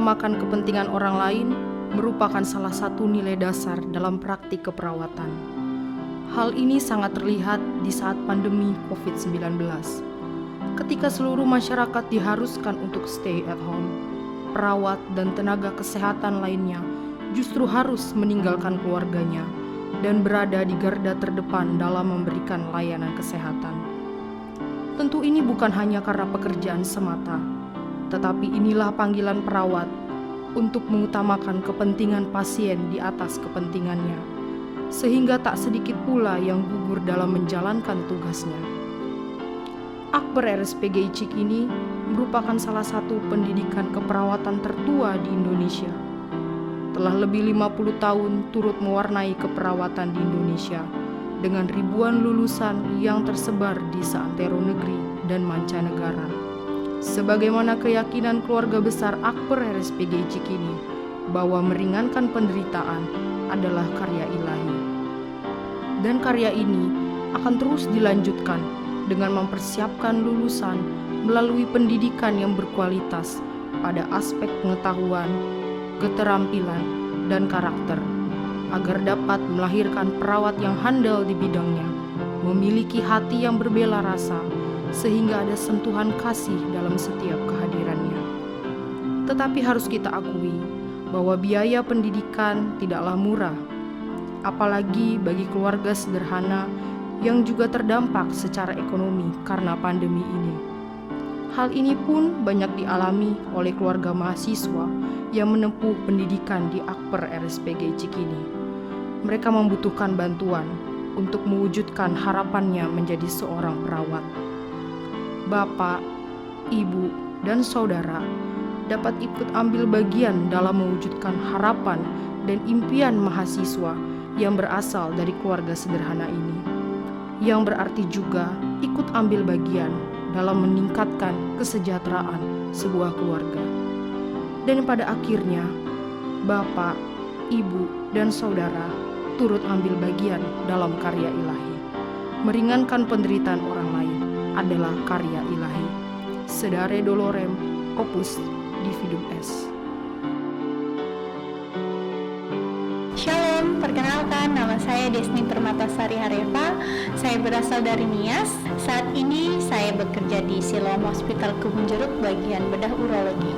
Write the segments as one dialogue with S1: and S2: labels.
S1: mengutamakan kepentingan orang lain merupakan salah satu nilai dasar dalam praktik keperawatan. Hal ini sangat terlihat di saat pandemi COVID-19. Ketika seluruh masyarakat diharuskan untuk stay at home, perawat dan tenaga kesehatan lainnya justru harus meninggalkan keluarganya dan berada di garda terdepan dalam memberikan layanan kesehatan. Tentu ini bukan hanya karena pekerjaan semata, tetapi inilah panggilan perawat untuk mengutamakan kepentingan pasien di atas kepentingannya, sehingga tak sedikit pula yang gugur dalam menjalankan tugasnya. Akper RSPGI Cikini merupakan salah satu pendidikan keperawatan tertua di Indonesia. Telah lebih 50 tahun turut mewarnai keperawatan di Indonesia dengan ribuan lulusan yang tersebar di seantero negeri dan mancanegara. Sebagaimana keyakinan keluarga besar Akper RSPGI Cikini bahwa meringankan penderitaan adalah karya ilahi. Dan karya ini akan terus dilanjutkan dengan mempersiapkan lulusan melalui pendidikan yang berkualitas pada aspek pengetahuan, keterampilan, dan karakter, agar dapat melahirkan perawat yang handal di bidangnya, memiliki hati yang berbela rasa, sehingga ada sentuhan kasih dalam setiap kehadirannya. Tetapi harus kita akui bahwa biaya pendidikan tidaklah murah, apalagi bagi keluarga sederhana yang juga terdampak secara ekonomi karena pandemi ini. Hal ini pun banyak dialami oleh keluarga mahasiswa yang menempuh pendidikan di Akper RSPGI Cikini. Mereka membutuhkan bantuan untuk mewujudkan harapannya menjadi seorang perawat. Bapak, ibu, dan saudara dapat ikut ambil bagian dalam mewujudkan harapan dan impian mahasiswa yang berasal dari keluarga sederhana ini, yang berarti juga ikut ambil bagian dalam meningkatkan kesejahteraan sebuah keluarga. Dan pada akhirnya, Bapak, Ibu, dan Saudara turut ambil bagian dalam karya ilahi. Meringankan penderitaan orang lain adalah karya ilahi. Sedare dolorem opus dividum est.
S2: Shalom, perkenalkan nama saya Desni Permatasari Hareva. Saya berasal dari Nias. Saat ini saya bekerja di Siloam Hospital Kebun Jeruk bagian bedah urologi.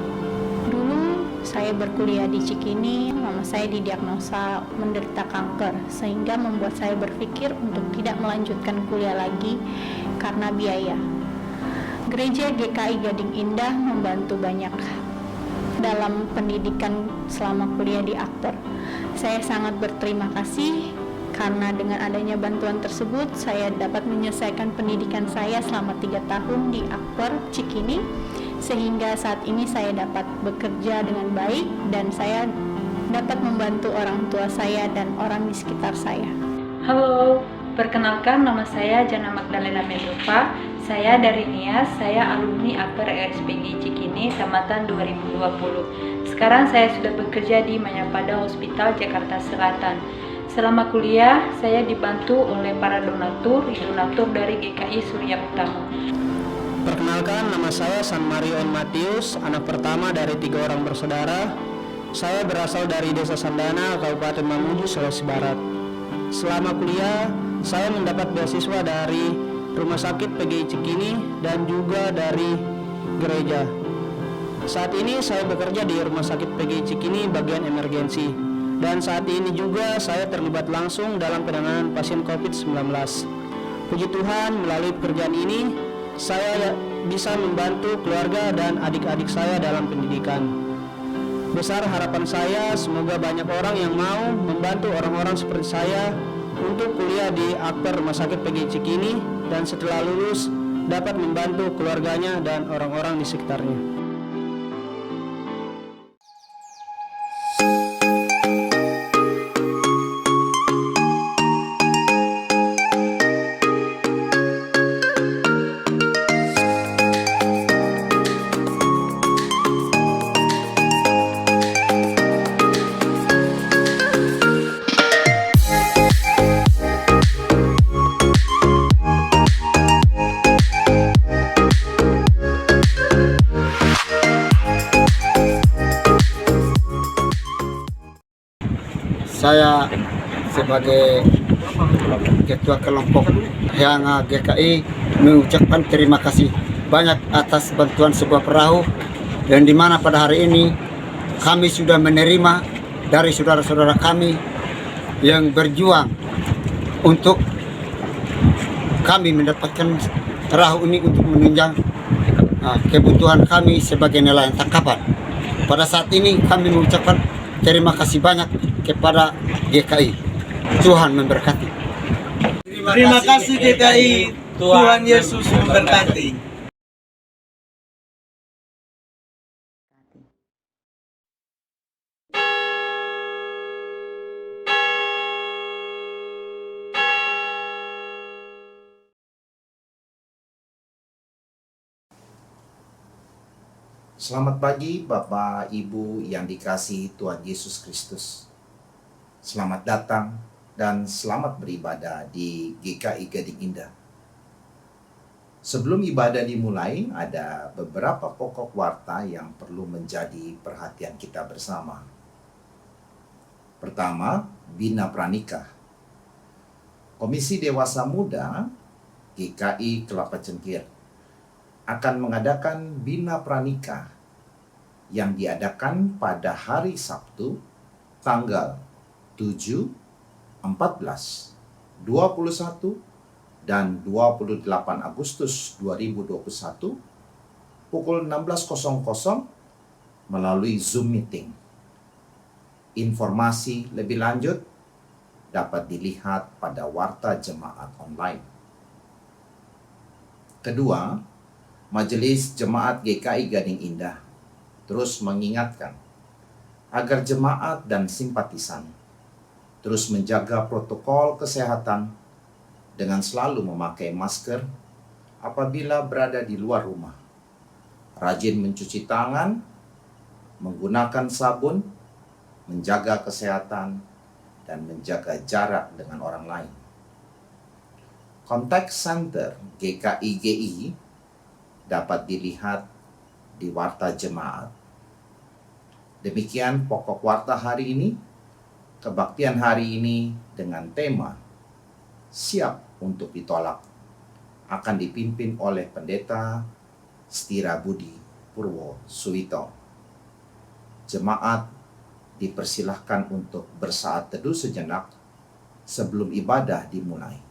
S2: Dulu saya berkuliah di Cikini, mama saya didiagnosa menderita kanker, sehingga membuat saya berpikir untuk tidak melanjutkan kuliah lagi karena biaya. Gereja GKI Gading Indah membantu banyak dalam pendidikan selama kuliah di Akper. Saya sangat berterima kasih karena dengan adanya bantuan tersebut saya dapat menyelesaikan pendidikan saya selama 3 tahun di Akper Cikini, sehingga saat ini saya dapat bekerja dengan baik dan saya dapat membantu orang tua saya dan orang di sekitar saya.
S3: Halo, perkenalkan nama saya Jana Magdalena Mendova. Saya dari Nias, saya alumni Akper RSPGI Cikini tamatan 2020. Sekarang saya sudah bekerja di Mayapada Hospital Jakarta Selatan. Selama kuliah, saya dibantu oleh para donatur dari GKI Surya Utama.
S4: Perkenalkan, nama saya San Marion Matius, anak pertama dari 3 orang bersaudara. Saya berasal dari Desa Sandana, Kabupaten Mamuju, Sulawesi Barat. Selama kuliah, saya mendapat beasiswa dari Rumah Sakit PGI Cikini dan juga dari gereja. Saat ini saya bekerja di Rumah Sakit PGI Cikini bagian emergensi. Dan saat ini juga saya terlibat langsung dalam penanganan pasien COVID-19. Puji Tuhan, melalui pekerjaan ini, saya bisa membantu keluarga dan adik-adik saya dalam pendidikan. Besar harapan saya, semoga banyak orang yang mau membantu orang-orang seperti saya untuk kuliah di Akper Rumah Sakit PGI Cikini dan setelah lulus dapat membantu keluarganya dan orang-orang di sekitarnya.
S5: Saya sebagai Ketua Kelompok Hyanga GKI mengucapkan terima kasih banyak atas bantuan sebuah perahu, dan di mana pada hari ini kami sudah menerima dari saudara-saudara kami yang berjuang untuk kami mendapatkan perahu ini untuk menunjang kebutuhan kami sebagai nelayan tangkapan. Pada saat ini kami mengucapkan terima kasih banyak kepada GKI. Tuhan memberkati.
S6: Terima kasih GKI. Tuhan Yesus memberkati.
S7: Selamat pagi Bapak Ibu yang dikasihi Tuhan Yesus Kristus. Selamat datang dan selamat beribadah di GKI Gading Indah. Sebelum ibadah dimulai, ada beberapa pokok warta yang perlu menjadi perhatian kita bersama. Pertama, Bina Pranikah. Komisi Dewasa Muda GKI Kelapa Cengkir akan mengadakan Bina Pranikah yang diadakan pada hari Sabtu tanggal 7, 14, 21, dan 28 Agustus 2021 pukul 16.00 melalui Zoom meeting. Informasi lebih lanjut dapat dilihat pada warta jemaat online. Kedua, Majelis Jemaat GKI Gading Indah terus mengingatkan agar jemaat dan simpatisan terus menjaga protokol kesehatan dengan selalu memakai masker apabila berada di luar rumah, rajin mencuci tangan, menggunakan sabun, menjaga kesehatan, dan menjaga jarak dengan orang lain. Kontak Center GKI GI dapat dilihat di warta jemaat. Demikian pokok warta hari ini. Kebaktian hari ini dengan tema Siap untuk Ditolak akan dipimpin oleh Pendeta Setira Budi Purwo Suwito. Jemaat dipersilahkan untuk bersaat teduh sejenak sebelum ibadah dimulai.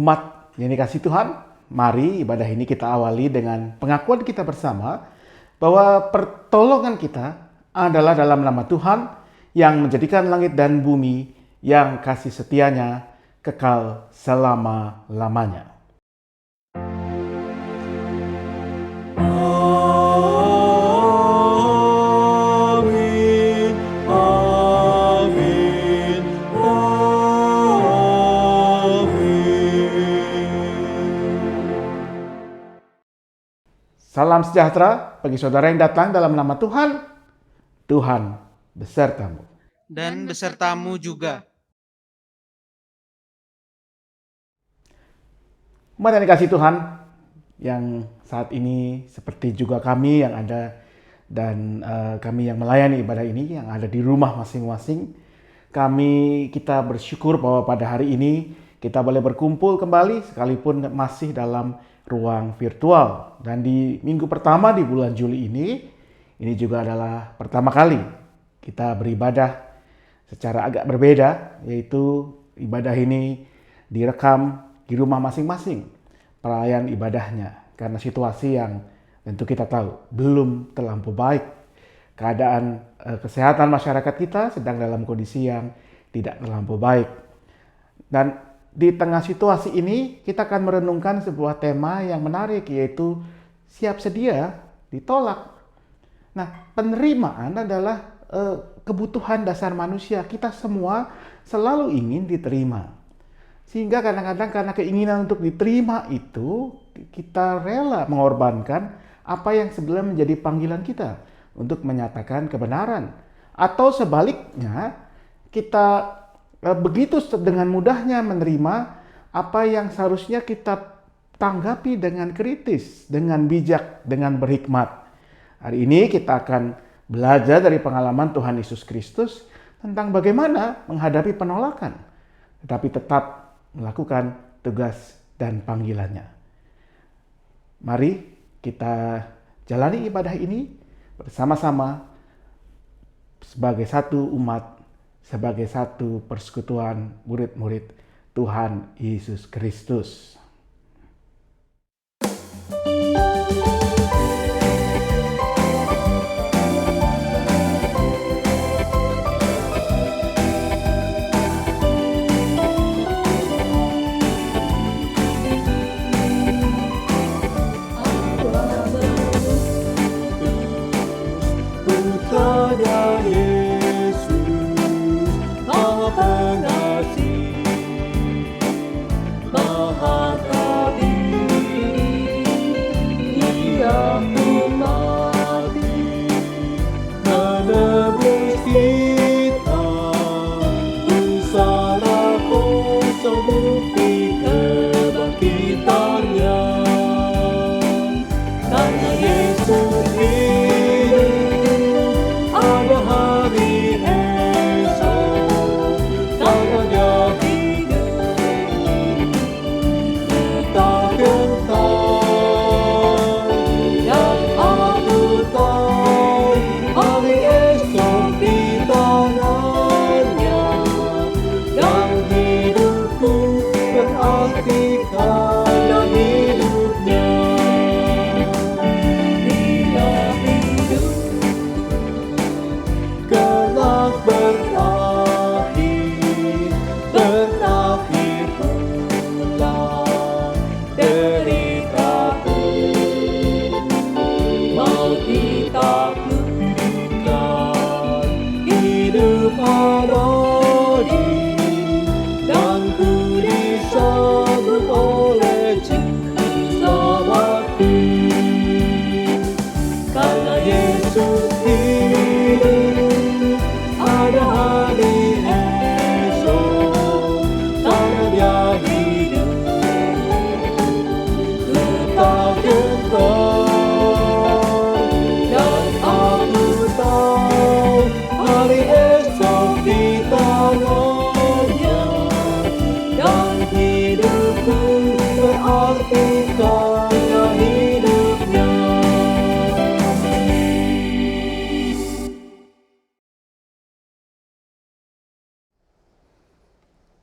S8: Umat yang dikasihi Tuhan, mari ibadah ini kita awali dengan pengakuan kita bersama bahwa pertolongan kita adalah dalam nama Tuhan yang menjadikan langit dan bumi, yang kasih setianya kekal selama-lamanya. Salam sejahtera bagi saudara yang datang dalam nama Tuhan. Tuhan besertamu.
S6: Dan besertamu juga.
S8: Umat yang dikasihi Tuhan, yang saat ini seperti juga kami yang ada dan kami yang melayani ibadah ini yang ada di rumah masing-masing, kita bersyukur bahwa pada hari ini kita boleh berkumpul kembali sekalipun masih dalam ruang virtual. Dan di minggu pertama di bulan Juli ini juga adalah pertama kali kita beribadah secara agak berbeda, yaitu ibadah ini direkam di rumah masing-masing perayaan ibadahnya. Karena situasi yang tentu kita tahu belum terlampau baik. Keadaan kesehatan masyarakat kita sedang dalam kondisi yang tidak terlampau baik. Dan di tengah situasi ini kita akan merenungkan sebuah tema yang menarik, yaitu siap sedia ditolak. Nah, penerimaan adalah kebutuhan dasar manusia. Kita semua selalu ingin diterima. Sehingga kadang-kadang karena keinginan untuk diterima itu, kita rela mengorbankan apa yang sebenarnya menjadi panggilan kita untuk menyatakan kebenaran. Atau sebaliknya, kita begitu dengan mudahnya menerima apa yang seharusnya kita tanggapi dengan kritis, dengan bijak, dengan berhikmat. Hari ini kita akan belajar dari pengalaman Tuhan Yesus Kristus tentang bagaimana menghadapi penolakan, tetapi tetap melakukan tugas dan panggilannya. Mari kita jalani ibadah ini bersama-sama sebagai satu umat, sebagai satu persekutuan murid-murid Tuhan Yesus Kristus.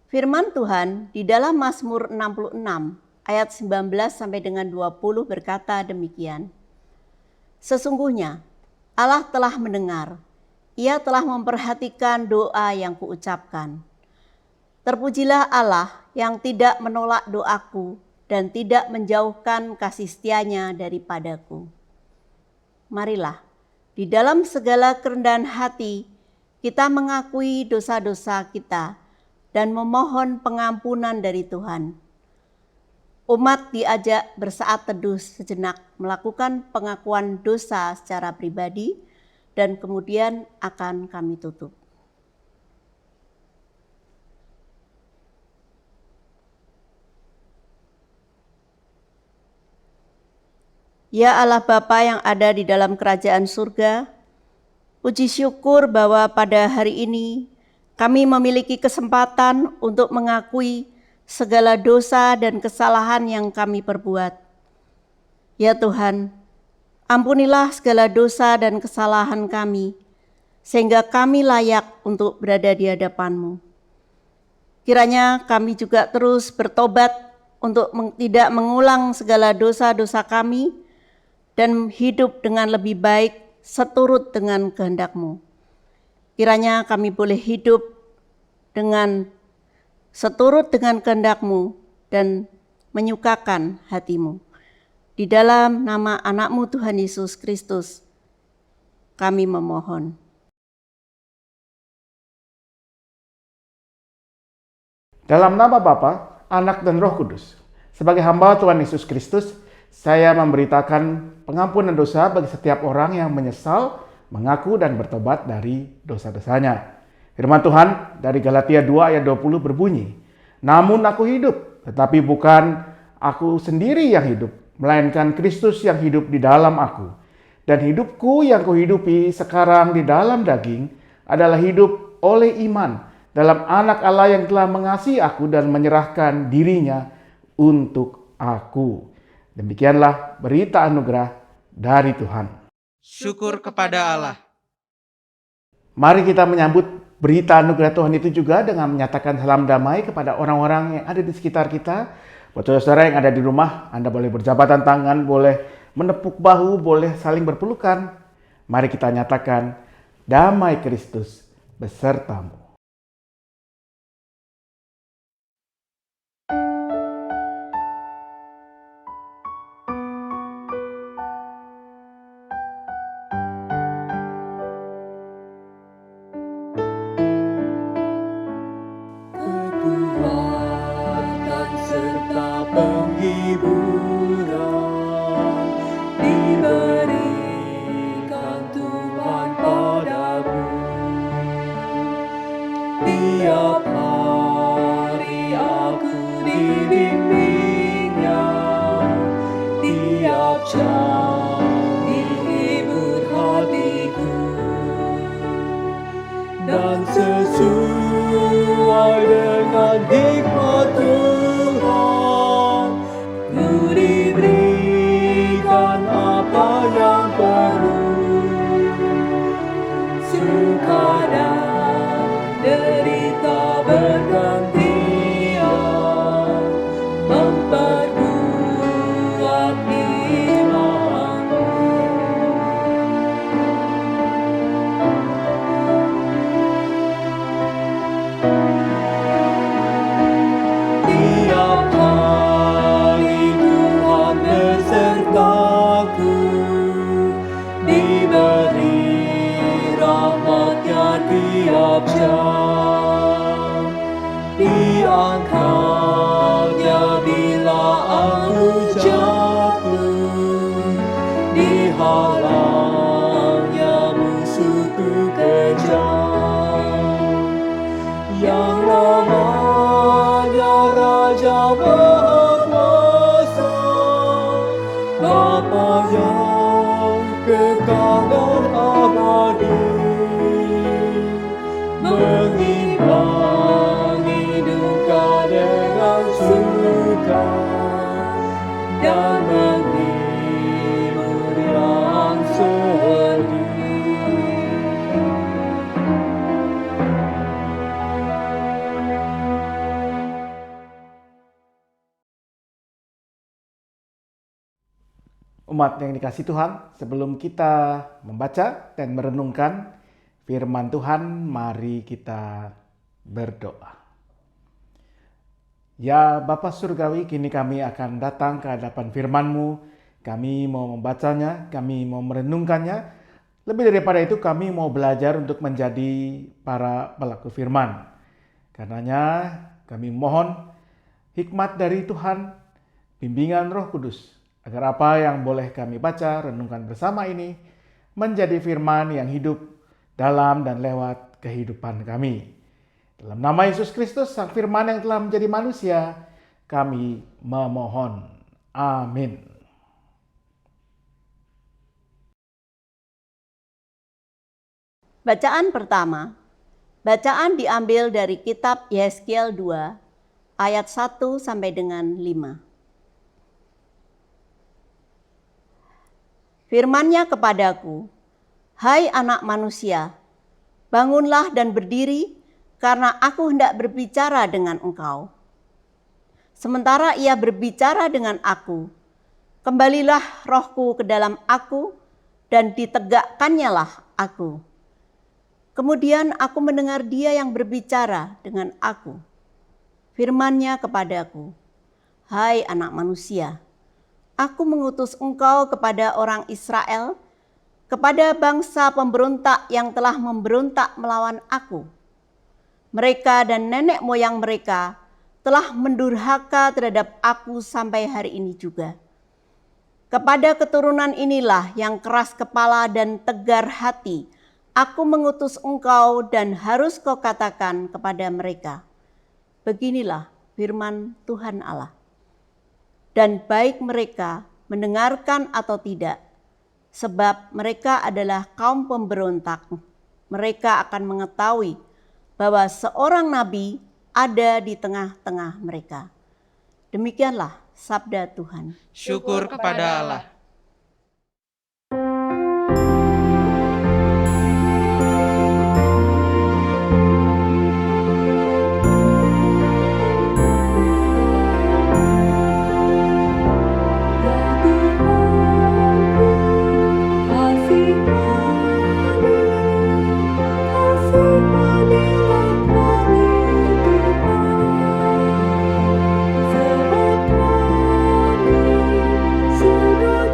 S9: Firman Tuhan di dalam Mazmur 66 ayat 19 sampai dengan 20 berkata demikian. Sesungguhnya Allah telah mendengar, Ia telah memperhatikan doa yang kuucapkan. Terpujilah Allah yang tidak menolak doaku dan tidak menjauhkan kasih setia-Nya daripadaku. Marilah, di dalam segala kerendahan hati kita mengakui dosa-dosa kita dan memohon pengampunan dari Tuhan. umat diajak bersaat teduh sejenak, melakukan pengakuan dosa secara pribadi, dan kemudian akan kami tutup. Ya Allah Bapa yang ada di dalam kerajaan surga, puji syukur bahwa pada hari ini kami memiliki kesempatan untuk mengakui segala dosa dan kesalahan yang kami perbuat. Ya Tuhan, ampunilah segala dosa dan kesalahan kami, sehingga kami layak untuk berada di hadapan-Mu. Kiranya kami juga terus bertobat untuk tidak mengulang segala dosa-dosa kami, dan hidup dengan lebih baik seturut dengan kehendak-Mu. Kiranya kami boleh hidup dengan seturut dengan kehendak-Mu dan menyukakan hati-Mu. Di dalam nama anak-Mu Tuhan Yesus Kristus, kami memohon.
S8: Dalam nama Bapa, Anak dan Roh Kudus, sebagai hamba Tuhan Yesus Kristus, saya memberitakan pengampunan dosa bagi setiap orang yang menyesal, mengaku dan bertobat dari dosa-dosanya. Firman Tuhan dari Galatia 2 ayat 20 berbunyi, "Namun aku hidup, tetapi bukan aku sendiri yang hidup, melainkan Kristus yang hidup di dalam aku. Dan hidupku yang kuhidupi sekarang di dalam daging adalah hidup oleh iman dalam Anak Allah yang telah mengasihi aku dan menyerahkan dirinya untuk aku." Demikianlah berita anugerah dari Tuhan.
S6: Syukur kepada Allah.
S8: Mari kita menyambut berita anugerah Tuhan itu juga dengan menyatakan salam damai kepada orang-orang yang ada di sekitar kita. Buat saudara yang ada di rumah, Anda boleh berjabatan tangan, boleh menepuk bahu, boleh saling berpelukan. Mari kita nyatakan damai Kristus besertamu.
S10: Tiap hari aku dibimbingnya, tiap jam dihibur hatiku, dan sesuai dengan hikmat Tuhan, ku diberikan apa yang perlu, suka dan derita bergantian, memperkuat imanku. Tiap hari Tuhan besertaku, diberi rahmat-Nya tiap jam, diangkatnya bila aku jatuh, dihalangnya musuhku kejam, yang namanya Raja Maha Kuasa, Bapa yang kekal dan abadi, mengimbangi duka dengan suka dan menghibur yang sedih.
S8: Umat yang dikasihi Tuhan, sebelum kita membaca dan merenungkan firman Tuhan, mari kita berdoa. Ya Bapa Surgawi, kini kami akan datang ke hadapan firman-Mu. Kami mau membacanya, kami mau merenungkannya. Lebih daripada itu, kami mau belajar untuk menjadi para pelaku firman. Karenanya kami mohon hikmat dari Tuhan, bimbingan Roh Kudus, agar apa yang boleh kami baca, renungkan bersama ini menjadi firman yang hidup dalam dan lewat kehidupan kami. Dalam nama Yesus Kristus, Sang Firman yang telah menjadi manusia, kami memohon. Amin.
S9: Bacaan pertama. Bacaan diambil dari kitab Yehezkiel 2 ayat 1 sampai dengan 5. Firman-Nya kepadaku, "Hai anak manusia, bangunlah dan berdiri, karena aku hendak berbicara dengan engkau." Sementara ia berbicara dengan aku, kembalilah rohku ke dalam aku, dan ditegakkannya aku. Kemudian aku mendengar dia yang berbicara dengan aku. Firman-Nya kepadaku, "Hai anak manusia, aku mengutus engkau kepada orang Israel, kepada bangsa pemberontak yang telah memberontak melawan aku. Mereka dan nenek moyang mereka telah mendurhaka terhadap aku sampai hari ini juga. Kepada keturunan inilah yang keras kepala dan tegar hati, aku mengutus engkau dan harus kau katakan kepada mereka, beginilah firman Tuhan Allah. Dan baik mereka mendengarkan atau tidak, sebab mereka adalah kaum pemberontak, mereka akan mengetahui bahwa seorang nabi ada di tengah-tengah mereka." Demikianlah sabda Tuhan.
S6: Syukur kepada Allah.
S10: Sebab kami sudah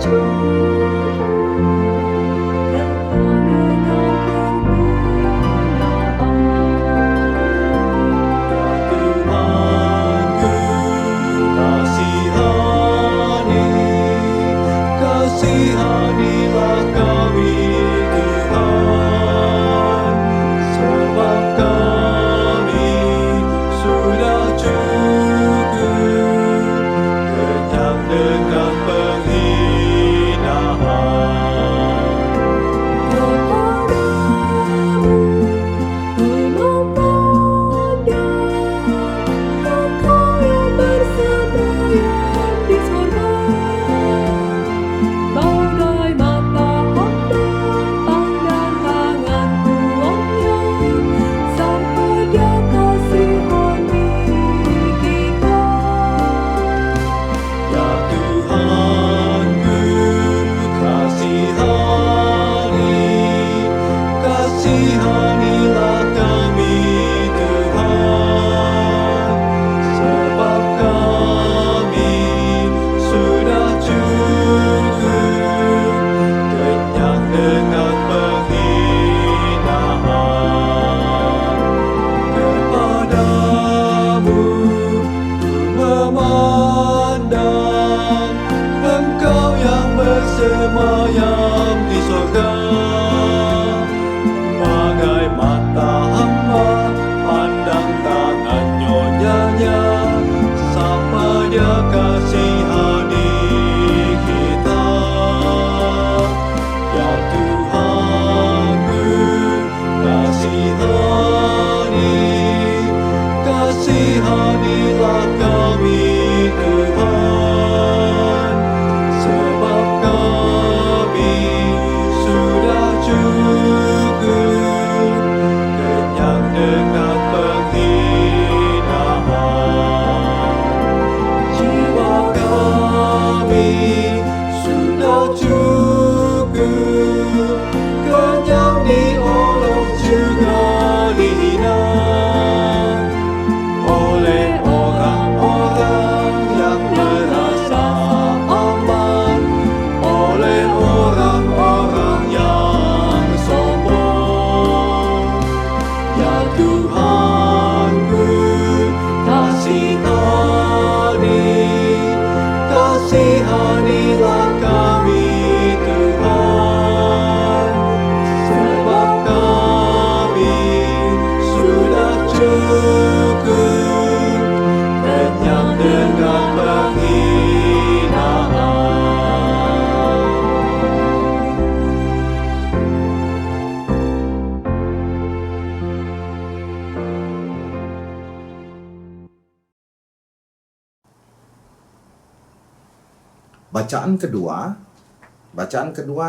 S7: Bacaan kedua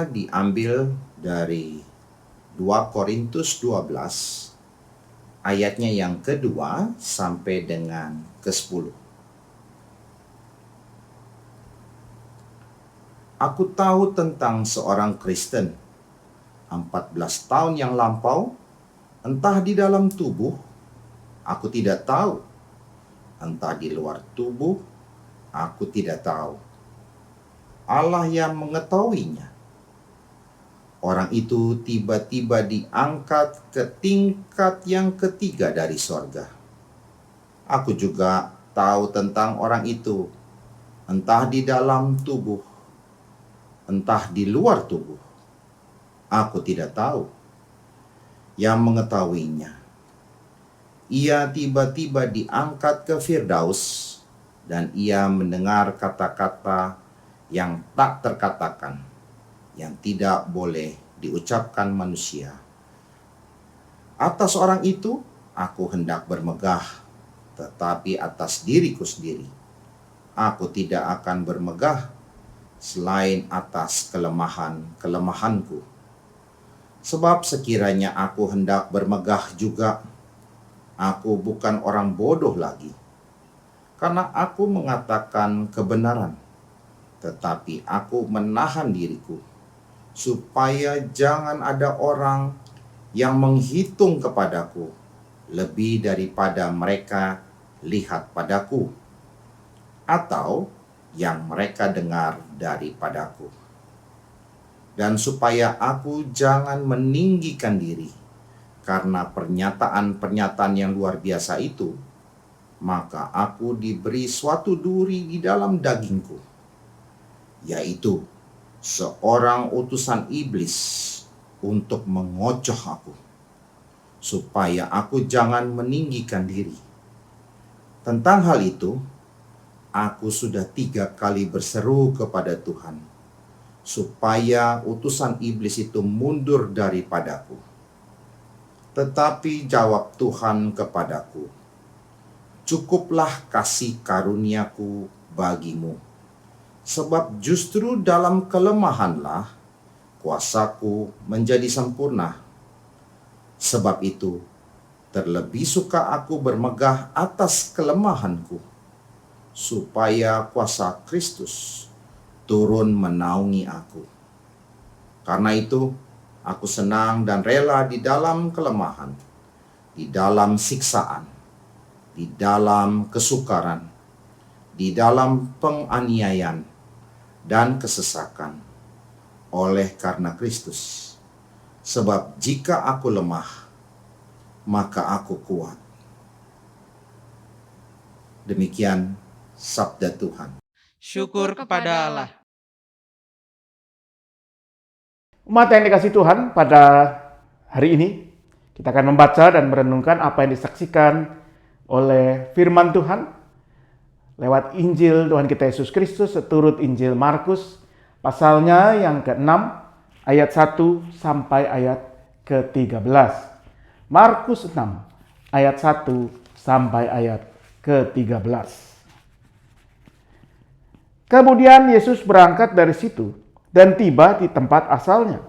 S7: diambil dari 2 Korintus 12 ayatnya yang kedua sampai dengan ke-10. Aku tahu tentang seorang Kristen 14 tahun yang lampau, entah di dalam tubuh, aku tidak tahu, entah di luar tubuh, aku tidak tahu. Allah yang mengetahuinya. Orang itu tiba-tiba diangkat ke tingkat yang ketiga dari sorga. Aku juga tahu tentang orang itu, entah di dalam tubuh, entah di luar tubuh. Aku tidak tahu. Yang mengetahuinya. Ia tiba-tiba diangkat ke Firdaus, dan ia mendengar kata-kata yang tak terkatakan, yang tidak boleh diucapkan manusia. Atas orang itu aku hendak bermegah, tetapi atas diriku sendiri aku tidak akan bermegah selain atas kelemahanku. Sebab sekiranya aku hendak bermegah juga, aku bukan orang bodoh lagi, karena aku mengatakan kebenaran. Tetapi aku menahan diriku, supaya jangan ada orang yang menghitung kepadaku lebih daripada mereka lihat padaku, atau yang mereka dengar daripadaku. Dan supaya aku jangan meninggikan diri karena pernyataan-pernyataan yang luar biasa itu, maka aku diberi suatu duri di dalam dagingku, yaitu seorang utusan iblis untuk mengocoh aku, supaya aku jangan meninggikan diri. Tentang hal itu, aku sudah 3 kali berseru kepada Tuhan, supaya utusan iblis itu mundur daripadaku. Tetapi jawab Tuhan kepadaku, cukuplah kasih karuniaku bagimu, sebab justru dalam kelemahanlah kuasaku menjadi sempurna. Sebab itu, terlebih suka aku bermegah atas kelemahanku, supaya kuasa Kristus turun menaungi aku. Karena itu, aku senang dan rela di dalam kelemahan, di dalam siksaan, di dalam kesukaran, di dalam penganiayaan, dan kesesakan oleh karena Kristus. Sebab jika aku lemah, maka aku kuat. Demikian sabda Tuhan.
S6: Syukur kepada Allah.
S8: Umat yang dikasih Tuhan, pada hari ini kita akan membaca dan merenungkan apa yang disaksikan oleh firman Tuhan lewat Injil Tuhan kita Yesus Kristus seturut Injil Markus, pasalnya yang ke-6, ayat 1 sampai ayat ke-13. Markus 6, ayat 1 sampai ayat ke-13. Kemudian Yesus berangkat dari situ dan tiba di tempat asalnya,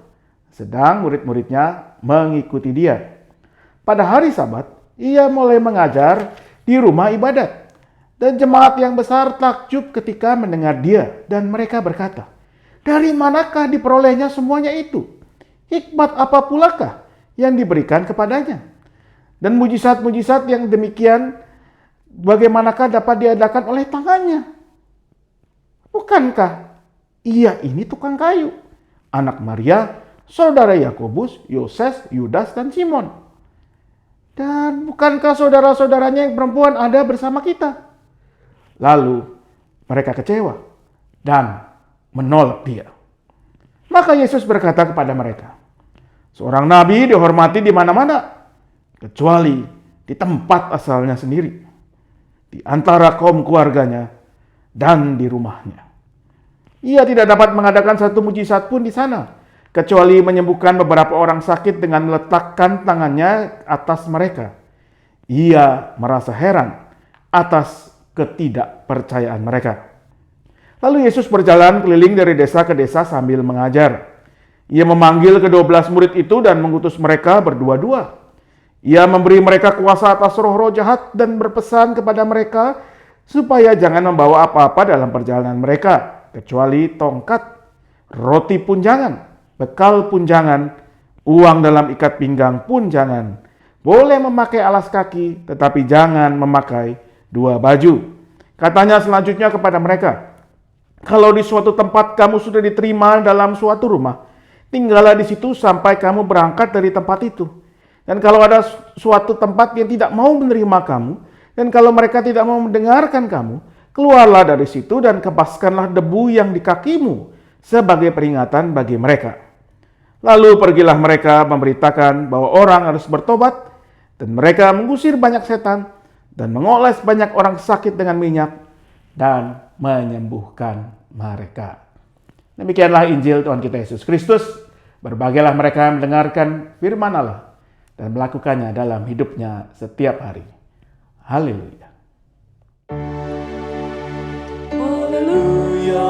S8: sedang murid-muridnya mengikuti dia. Pada hari Sabat, ia mulai mengajar di rumah ibadat. Dan jemaat yang besar takjub ketika mendengar dia, dan mereka berkata, dari manakah diperolehnya semuanya itu? Hikmat apa pulakah yang diberikan kepadanya? Dan mujizat-mujizat yang demikian, bagaimanakah dapat diadakan oleh tangannya? Bukankah ia ini tukang kayu, anak Maria, saudara Yakobus, Yoses, Yudas, dan Simon? Dan bukankah saudara-saudaranya yang perempuan ada bersama kita? Lalu mereka kecewa dan menolak dia. Maka Yesus berkata kepada mereka, seorang nabi dihormati di mana-mana, kecuali di tempat asalnya sendiri, di antara kaum keluarganya, dan di rumahnya. Ia tidak dapat mengadakan satu mujizat pun di sana, kecuali menyembuhkan beberapa orang sakit dengan meletakkan tangannya atas mereka. Ia merasa heran atas ketidakpercayaan mereka. Lalu Yesus berjalan keliling dari desa ke desa sambil mengajar. Ia memanggil ke-12 murid itu dan mengutus mereka berdua-dua. Ia memberi mereka kuasa atas roh-roh jahat dan berpesan kepada mereka supaya jangan membawa apa-apa dalam perjalanan mereka, kecuali tongkat, roti pun jangan, bekal pun jangan, uang dalam ikat pinggang pun jangan. Boleh memakai alas kaki, tetapi jangan memakai 2 baju. Katanya selanjutnya kepada mereka, kalau di suatu tempat kamu sudah diterima dalam suatu rumah, tinggallah di situ sampai kamu berangkat dari tempat itu. Dan kalau ada suatu tempat yang tidak mau menerima kamu, dan kalau mereka tidak mau mendengarkan kamu, keluarlah dari situ dan kepaskanlah debu yang di kakimu sebagai peringatan bagi mereka. Lalu pergilah mereka memberitakan bahwa orang harus bertobat, dan mereka mengusir banyak setan, dan mengoles banyak orang sakit dengan minyak, dan menyembuhkan mereka. Demikianlah Injil Tuhan kita Yesus Kristus. Berbahagialah mereka mendengarkan firman Allah dan melakukannya dalam hidupnya setiap hari. Haleluya.
S10: Haleluya,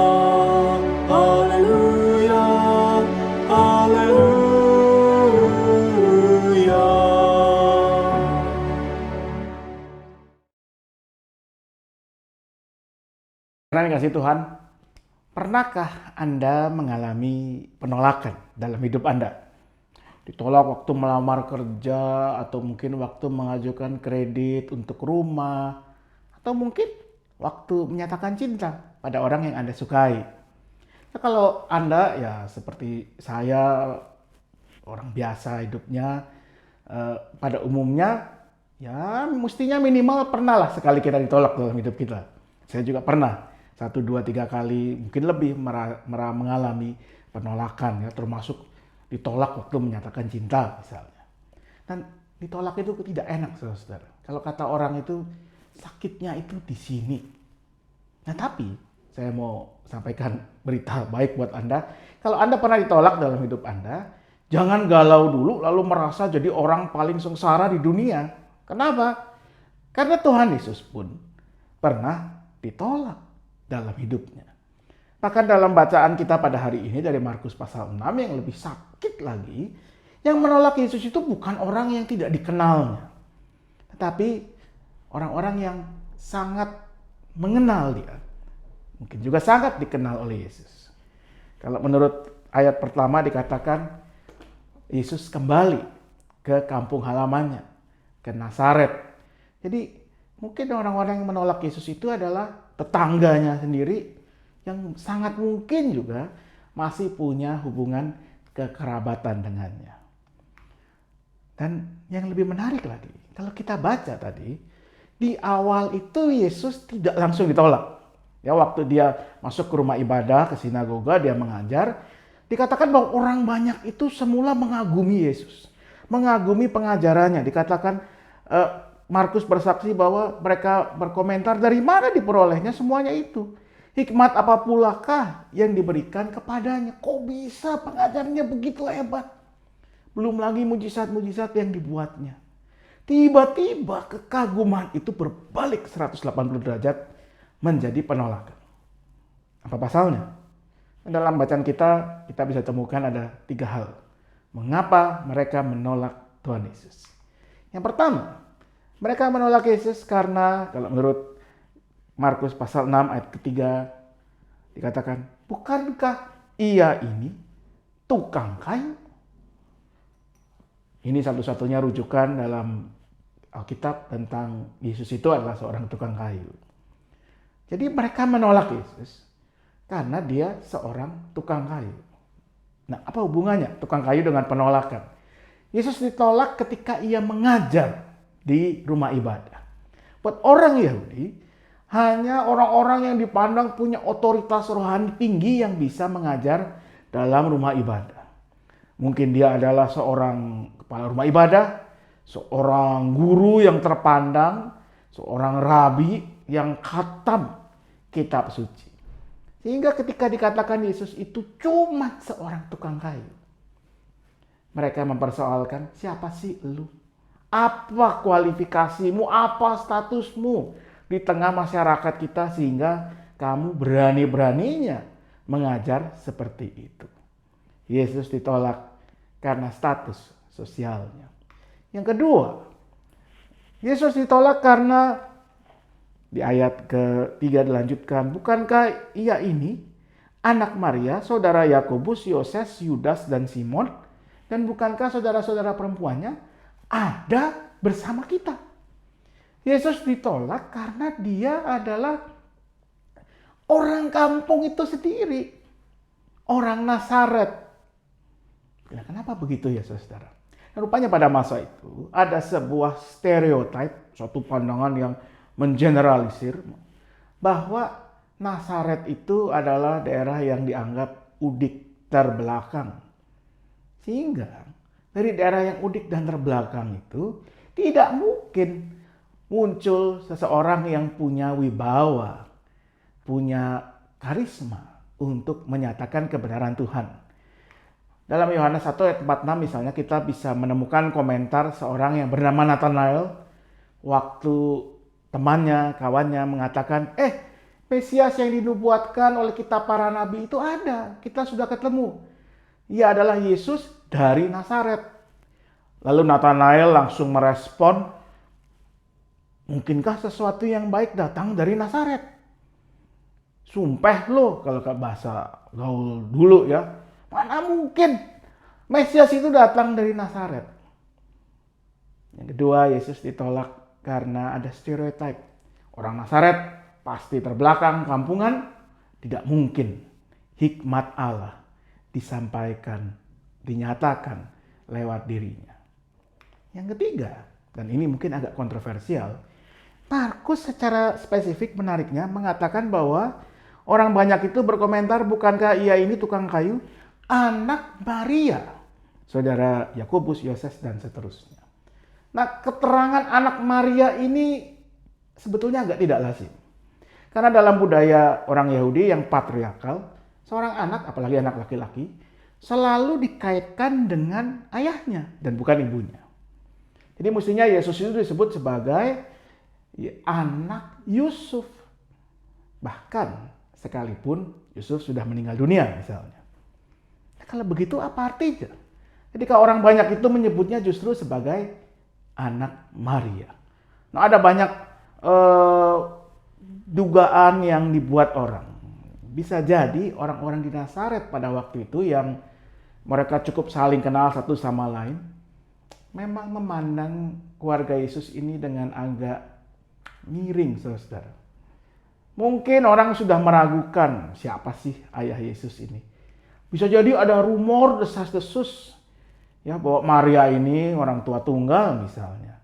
S10: haleluya, haleluya.
S8: Karena dikasih Tuhan, pernahkah Anda mengalami penolakan dalam hidup Anda? Ditolak waktu melamar kerja, atau mungkin waktu mengajukan kredit untuk rumah, atau mungkin waktu menyatakan cinta pada orang yang Anda sukai. Nah, kalau Anda ya seperti saya, orang biasa hidupnya, pada umumnya ya mestinya minimal pernah lah sekali kita ditolak dalam hidup kita. Saya juga pernah 1, 2, 3 kali, mungkin lebih mengalami penolakan ya, termasuk ditolak waktu menyatakan cinta misalnya. Dan ditolak itu tidak enak, saudara. Kalau kata orang itu sakitnya itu di sini. Nah, tapi saya mau sampaikan berita baik buat Anda. Kalau Anda pernah ditolak dalam hidup Anda, jangan galau dulu lalu merasa jadi orang paling sengsara di dunia. Kenapa? Karena Tuhan Yesus pun pernah ditolak dalam hidupnya. Bahkan dalam bacaan kita pada hari ini dari Markus pasal 6 yang lebih sakit lagi, yang menolak Yesus itu bukan orang yang tidak dikenalnya, tetapi orang-orang yang sangat mengenal dia. Mungkin juga sangat dikenal oleh Yesus. Kalau menurut ayat pertama dikatakan Yesus kembali ke kampung halamannya, ke Nazaret. Jadi mungkin orang-orang yang menolak Yesus itu adalah tetangganya sendiri, yang sangat mungkin juga masih punya hubungan kekerabatan dengannya. Dan yang lebih menarik lagi, kalau kita baca tadi, di awal itu Yesus tidak langsung ditolak. Ya, waktu dia masuk ke rumah ibadah, ke sinagoga, dia mengajar, dikatakan bahwa orang banyak itu semula mengagumi Yesus, mengagumi pengajarannya. Dikatakan Markus bersaksi bahwa mereka berkomentar, dari mana diperolehnya semuanya itu? Hikmat apa pulakah yang diberikan kepadanya? Kok bisa pengajarnya begitu hebat? Belum lagi mujizat-mujizat yang dibuatnya. Tiba-tiba kekaguman itu berbalik 180 derajat menjadi penolakan. Apa pasalnya? Dalam bacaan kita bisa temukan ada 3 hal. Mengapa mereka menolak Tuhan Yesus? Yang pertama, mereka menolak Yesus karena kalau menurut Markus pasal 6 ayat ketiga dikatakan, bukankah ia ini tukang kayu? Ini satu-satunya rujukan dalam Alkitab tentang Yesus itu adalah seorang tukang kayu. Jadi mereka menolak Yesus karena dia seorang tukang kayu. Nah, apa hubungannya tukang kayu dengan penolakan? Yesus ditolak ketika ia mengajar di rumah ibadah. Buat orang Yahudi, hanya orang-orang yang dipandang punya otoritas rohani tinggi yang bisa mengajar dalam rumah ibadah. Mungkin dia adalah seorang kepala rumah ibadah, seorang guru yang terpandang, seorang rabi yang khatam kitab suci. Sehingga ketika dikatakan Yesus itu cuma seorang tukang kayu, mereka mempersoalkan, siapa sih lu? Apa kualifikasimu? Apa statusmu di tengah masyarakat kita sehingga kamu berani-beraninya mengajar seperti itu? Yesus ditolak karena status sosialnya. Yang kedua, Yesus ditolak karena di ayat ketiga dilanjutkan, bukankah ia ini anak Maria, saudara Yakobus, Yoses, Yudas, dan Simon? Dan bukankah saudara-saudara perempuannya ada bersama kita? Yesus ditolak karena dia adalah orang kampung itu sendiri. Orang Nazaret. Nah, kenapa begitu ya saudara? Nah, rupanya pada masa itu ada sebuah stereotip, suatu pandangan yang mengeneralisir bahwa Nazaret itu adalah daerah yang dianggap udik terbelakang. Sehingga dari daerah yang udik dan terbelakang itu tidak mungkin muncul seseorang yang punya wibawa, punya karisma untuk menyatakan kebenaran Tuhan. Dalam Yohanes 1 ayat 46 misalnya kita bisa menemukan komentar seorang yang bernama Nathanael waktu temannya, kawannya mengatakan, Mesias yang dinubuatkan oleh kitab para nabi itu ada, kita sudah ketemu. Ia adalah Yesus dari Nazaret. Lalu Nathanael langsung merespon, mungkinkah sesuatu yang baik datang dari Nazaret? Sumpah lo kalau bahasa gaul dulu ya. Mana mungkin Mesias itu datang dari Nazaret. Yang kedua, Yesus ditolak karena ada stereotip. Orang Nazaret pasti terbelakang, kampungan. Tidak mungkin hikmat Allah disampaikan, dinyatakan lewat dirinya. Yang ketiga, dan ini mungkin agak kontroversial, Markus secara spesifik menariknya mengatakan bahwa orang banyak itu berkomentar, bukankah ia ini tukang kayu, anak Maria, saudara Yakobus, Yoses, dan seterusnya. Nah, keterangan anak Maria ini sebetulnya agak tidak lazim. Karena dalam budaya orang Yahudi yang patriarkal, seorang anak, apalagi anak laki-laki, selalu dikaitkan dengan ayahnya dan bukan ibunya. Jadi mestinya Yesus itu disebut sebagai anak Yusuf. Bahkan sekalipun Yusuf sudah meninggal dunia misalnya. Nah, kalau begitu apa artinya? Ketika orang banyak itu menyebutnya justru sebagai anak Maria. Nah, ada banyak dugaan yang dibuat orang. Bisa jadi orang-orang di Nazaret pada waktu itu yang mereka cukup saling kenal satu sama lain, memang memandang keluarga Yesus ini dengan agak miring, saudara. Mungkin orang sudah meragukan siapa sih ayah Yesus ini. Bisa jadi ada rumor desas-desus ya bahwa Maria ini orang tua tunggal misalnya.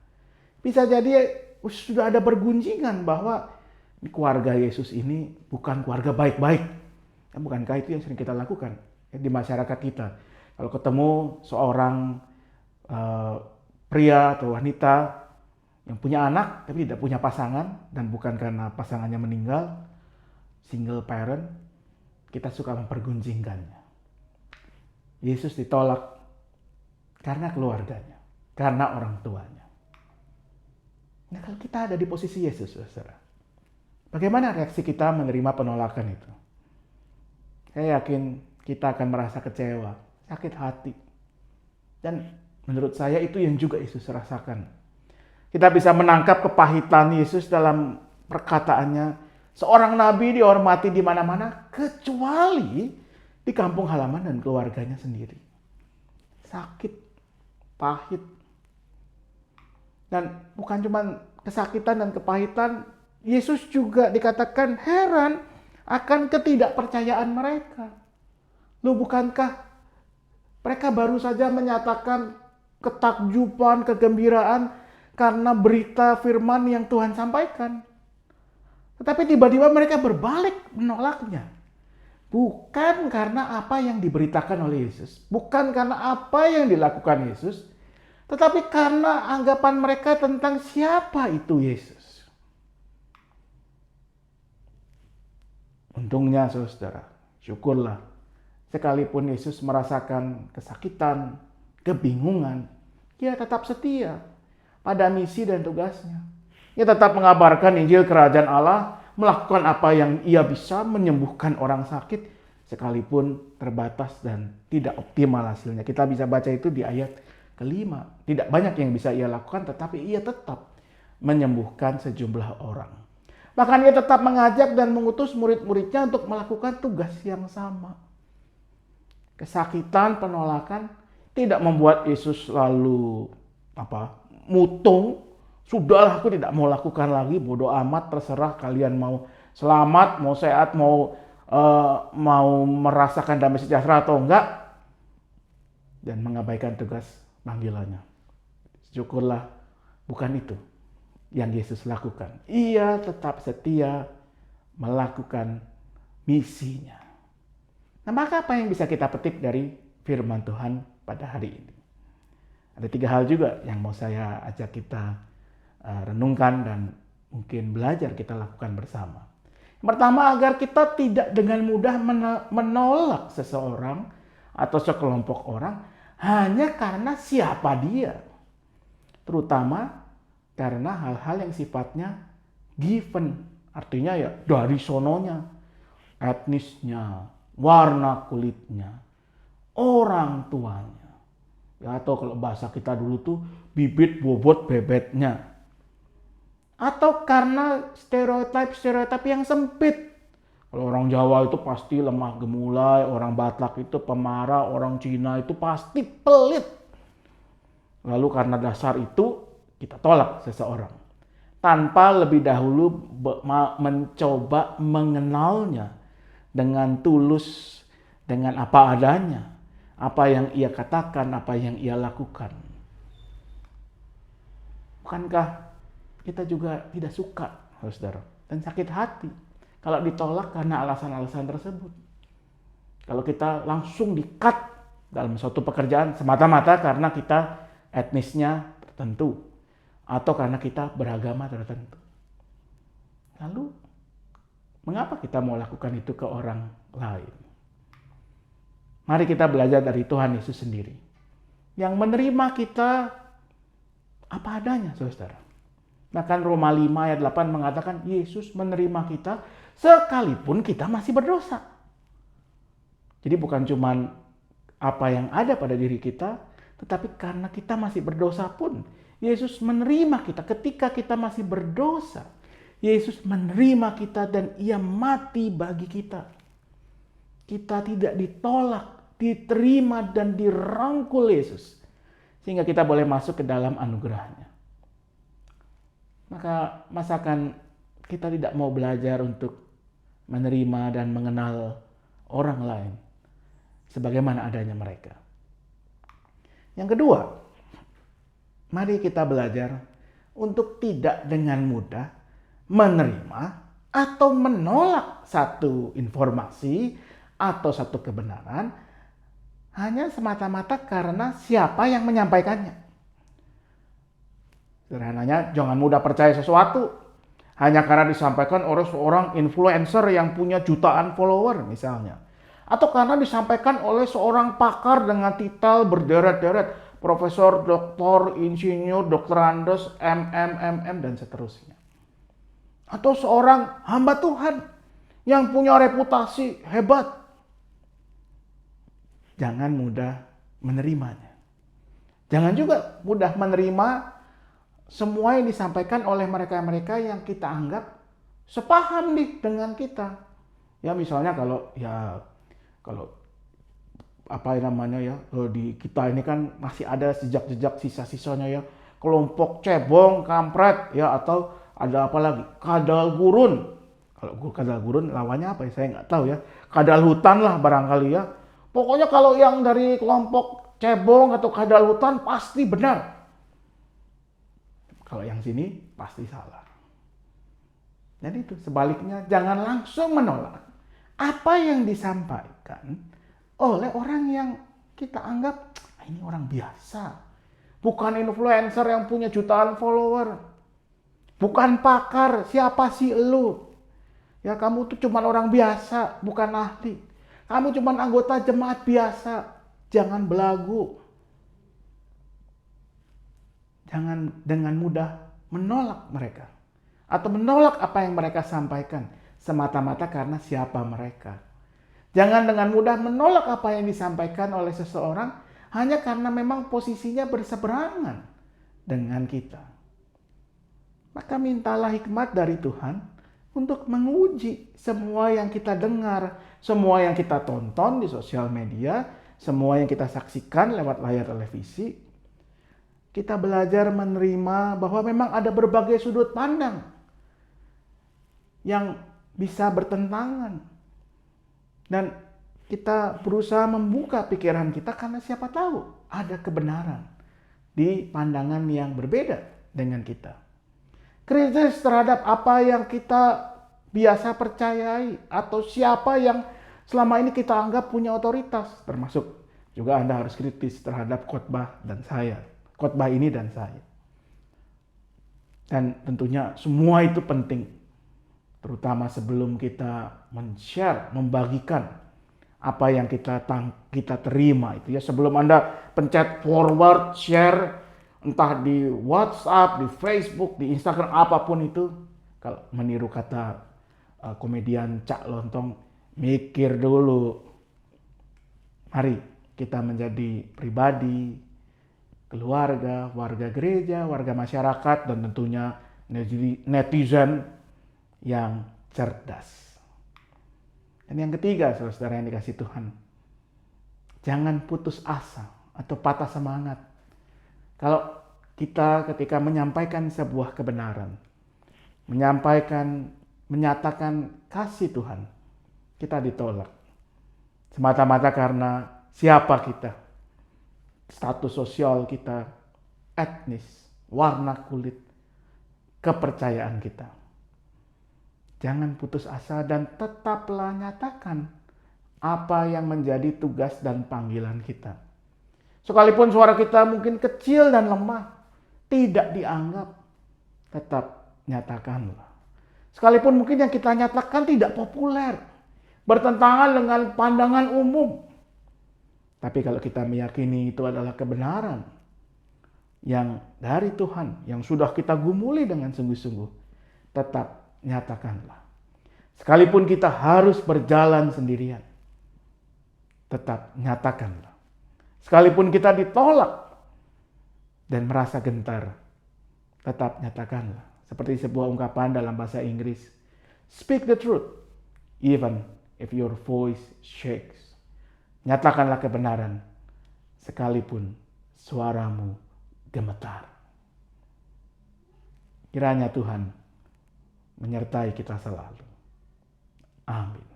S8: Bisa jadi sudah ada pergunjingan bahwa keluarga Yesus ini bukan keluarga baik-baik. Ya, bukankah itu yang sering kita lakukan di masyarakat kita? Kalau ketemu seorang pria atau wanita yang punya anak tapi tidak punya pasangan dan bukan karena pasangannya meninggal, single parent, kita suka mempergunjingkannya. Yesus ditolak karena keluarganya, karena orang tuanya. Nah, kalau kita ada di posisi Yesus, saudara, bagaimana reaksi kita menerima penolakan itu? Saya yakin kita akan merasa kecewa, sakit hati. Dan menurut saya itu yang juga Yesus rasakan. Kita bisa menangkap kepahitan Yesus dalam perkataannya. Seorang nabi dihormati di mana-mana kecuali di kampung halaman dan keluarganya sendiri. Sakit, pahit. Dan bukan cuma kesakitan dan kepahitan, Yesus juga dikatakan heran akan ketidakpercayaan mereka. Loh, bukankah mereka baru saja menyatakan ketakjuban, kegembiraan karena berita firman yang Tuhan sampaikan. Tetapi tiba-tiba mereka berbalik menolaknya. Bukan karena apa yang diberitakan oleh Yesus. Bukan karena apa yang dilakukan Yesus. Tetapi karena anggapan mereka tentang siapa itu Yesus. Untungnya saudara, syukurlah. Sekalipun Yesus merasakan kesakitan, kebingungan, dia tetap setia pada misi dan tugasnya. Ia tetap mengabarkan Injil Kerajaan Allah melakukan apa yang ia bisa, menyembuhkan orang sakit, sekalipun terbatas dan tidak optimal hasilnya. Kita bisa baca itu di ayat kelima. Tidak banyak yang bisa ia lakukan, tetapi ia tetap menyembuhkan sejumlah orang. Bahkan ia tetap mengajak dan mengutus murid-muridnya untuk melakukan tugas yang sama. Kesakitan, penolakan tidak membuat Yesus lalu mutung. Sudahlah, aku tidak mau lakukan lagi, bodoh amat, terserah kalian mau selamat, mau sehat, mau merasakan damai sejahtera atau enggak, dan mengabaikan tugas panggilannya. Syukurlah, bukan itu yang Yesus lakukan. Ia tetap setia melakukan misinya. Nah, maka apa yang bisa kita petik dari firman Tuhan pada hari ini? Ada 3 hal juga yang mau saya ajak kita renungkan dan mungkin belajar kita lakukan bersama. Yang pertama, agar kita tidak dengan mudah menolak seseorang atau sekelompok orang hanya karena siapa dia. Terutama karena hal-hal yang sifatnya given, artinya ya dari sononya, etnisnya, warna kulitnya, orang tuanya. Ya, atau kalau bahasa kita dulu tuh bibit bobot bebetnya. Atau karena stereotip yang sempit. Kalau orang Jawa itu pasti lemah gemulai, orang Batak itu pemarah, orang Cina itu pasti pelit. Lalu karena dasar itu kita tolak seseorang tanpa lebih dahulu mencoba mengenalnya dengan tulus, dengan apa adanya, apa yang ia katakan, apa yang ia lakukan. Bukankah kita juga tidak suka, saudara, dan sakit hati kalau ditolak karena alasan-alasan tersebut? Kalau kita langsung di-cut dalam suatu pekerjaan semata-mata karena kita etnisnya tertentu atau karena kita beragama tertentu. Lalu, mengapa kita mau lakukan itu ke orang lain? Mari kita belajar dari Tuhan Yesus sendiri, yang menerima kita apa adanya, saudara. Bahkan Roma 5 ayat 8 mengatakan Yesus menerima kita sekalipun kita masih berdosa. Jadi bukan cuma apa yang ada pada diri kita, tetapi karena kita masih berdosa pun Yesus menerima kita ketika kita masih berdosa. Yesus menerima kita dan ia mati bagi kita. Kita tidak ditolak, diterima dan dirangkul Yesus. Sehingga kita boleh masuk ke dalam anugerahnya. Maka masakan kita tidak mau belajar untuk menerima dan mengenal orang lain sebagaimana adanya mereka. Yang kedua, mari kita belajar untuk tidak dengan mudah menerima atau menolak satu informasi atau satu kebenaran hanya semata-mata karena siapa yang menyampaikannya. Sederhananya, jangan mudah percaya sesuatu hanya karena disampaikan oleh seorang influencer yang punya jutaan follower misalnya. Atau karena disampaikan oleh seorang pakar dengan titel berderet-deret, profesor, doktor, insinyur, doktorandos, MM, dan seterusnya. Atau seorang hamba Tuhan yang punya reputasi hebat. Jangan mudah menerimanya. Jangan juga mudah menerima semua yang disampaikan oleh mereka-mereka yang kita anggap sepaham dengan kita. Ya misalnya kalau di kita ini kan masih ada jejak-jejak sisa-sisanya ya, kelompok cebong, kampret ya, atau ada apa lagi? Kadal gurun. Kalau kadal gurun lawannya apa ya? Saya nggak tahu ya. Kadal hutan lah barangkali ya. Pokoknya kalau yang dari kelompok cebong atau kadal hutan pasti benar. Kalau yang sini pasti salah. Dan itu sebaliknya, jangan langsung menolak apa yang disampaikan oleh orang yang kita anggap ini orang biasa. Bukan influencer yang punya jutaan follower. Bukan pakar, siapa sih lu? Ya kamu tuh cuma orang biasa, bukan ahli. Kamu cuma anggota jemaat biasa. Jangan belagu. Jangan dengan mudah menolak mereka atau menolak apa yang mereka sampaikan semata-mata karena siapa mereka. Jangan dengan mudah menolak apa yang disampaikan oleh seseorang hanya karena memang posisinya berseberangan dengan kita. Maka mintalah hikmat dari Tuhan untuk menguji semua yang kita dengar, semua yang kita tonton di sosial media, semua yang kita saksikan lewat layar televisi. Kita belajar menerima bahwa memang ada berbagai sudut pandang yang bisa bertentangan. Dan kita berusaha membuka pikiran kita karena siapa tahu ada kebenaran di pandangan yang berbeda dengan kita. Kritis terhadap apa yang kita biasa percayai atau siapa yang selama ini kita anggap punya otoritas. Termasuk juga Anda harus kritis terhadap khotbah ini dan saya. Dan tentunya semua itu penting. Terutama sebelum kita men-share, membagikan apa yang kita terima itu ya. Sebelum Anda pencet forward, share, entah di WhatsApp, di Facebook, di Instagram, apapun itu. Kalau meniru kata komedian Cak Lontong, mikir dulu. Mari kita menjadi pribadi, keluarga, warga gereja, warga masyarakat, dan tentunya netizen yang cerdas. Dan yang ketiga, saudara yang dikasih Tuhan, jangan putus asa atau patah semangat. Kalau kita ketika menyampaikan sebuah kebenaran, menyatakan kasih Tuhan, kita ditolak. Semata-mata karena siapa kita, status sosial kita, etnis, warna kulit, kepercayaan kita. Jangan putus asa dan tetaplah nyatakan apa yang menjadi tugas dan panggilan kita. Sekalipun suara kita mungkin kecil dan lemah, tidak dianggap, tetap nyatakanlah. Sekalipun mungkin yang kita nyatakan tidak populer, bertentangan dengan pandangan umum. Tapi kalau kita meyakini itu adalah kebenaran yang dari Tuhan, yang sudah kita gumuli dengan sungguh-sungguh, tetap nyatakanlah. Sekalipun kita harus berjalan sendirian, tetap nyatakanlah. Sekalipun kita ditolak dan merasa gentar, tetap nyatakanlah. Seperti sebuah ungkapan dalam bahasa Inggris, speak the truth, even if your voice shakes. Nyatakanlah kebenaran, sekalipun suaramu gemetar. Kiranya Tuhan menyertai kita selalu. Amin.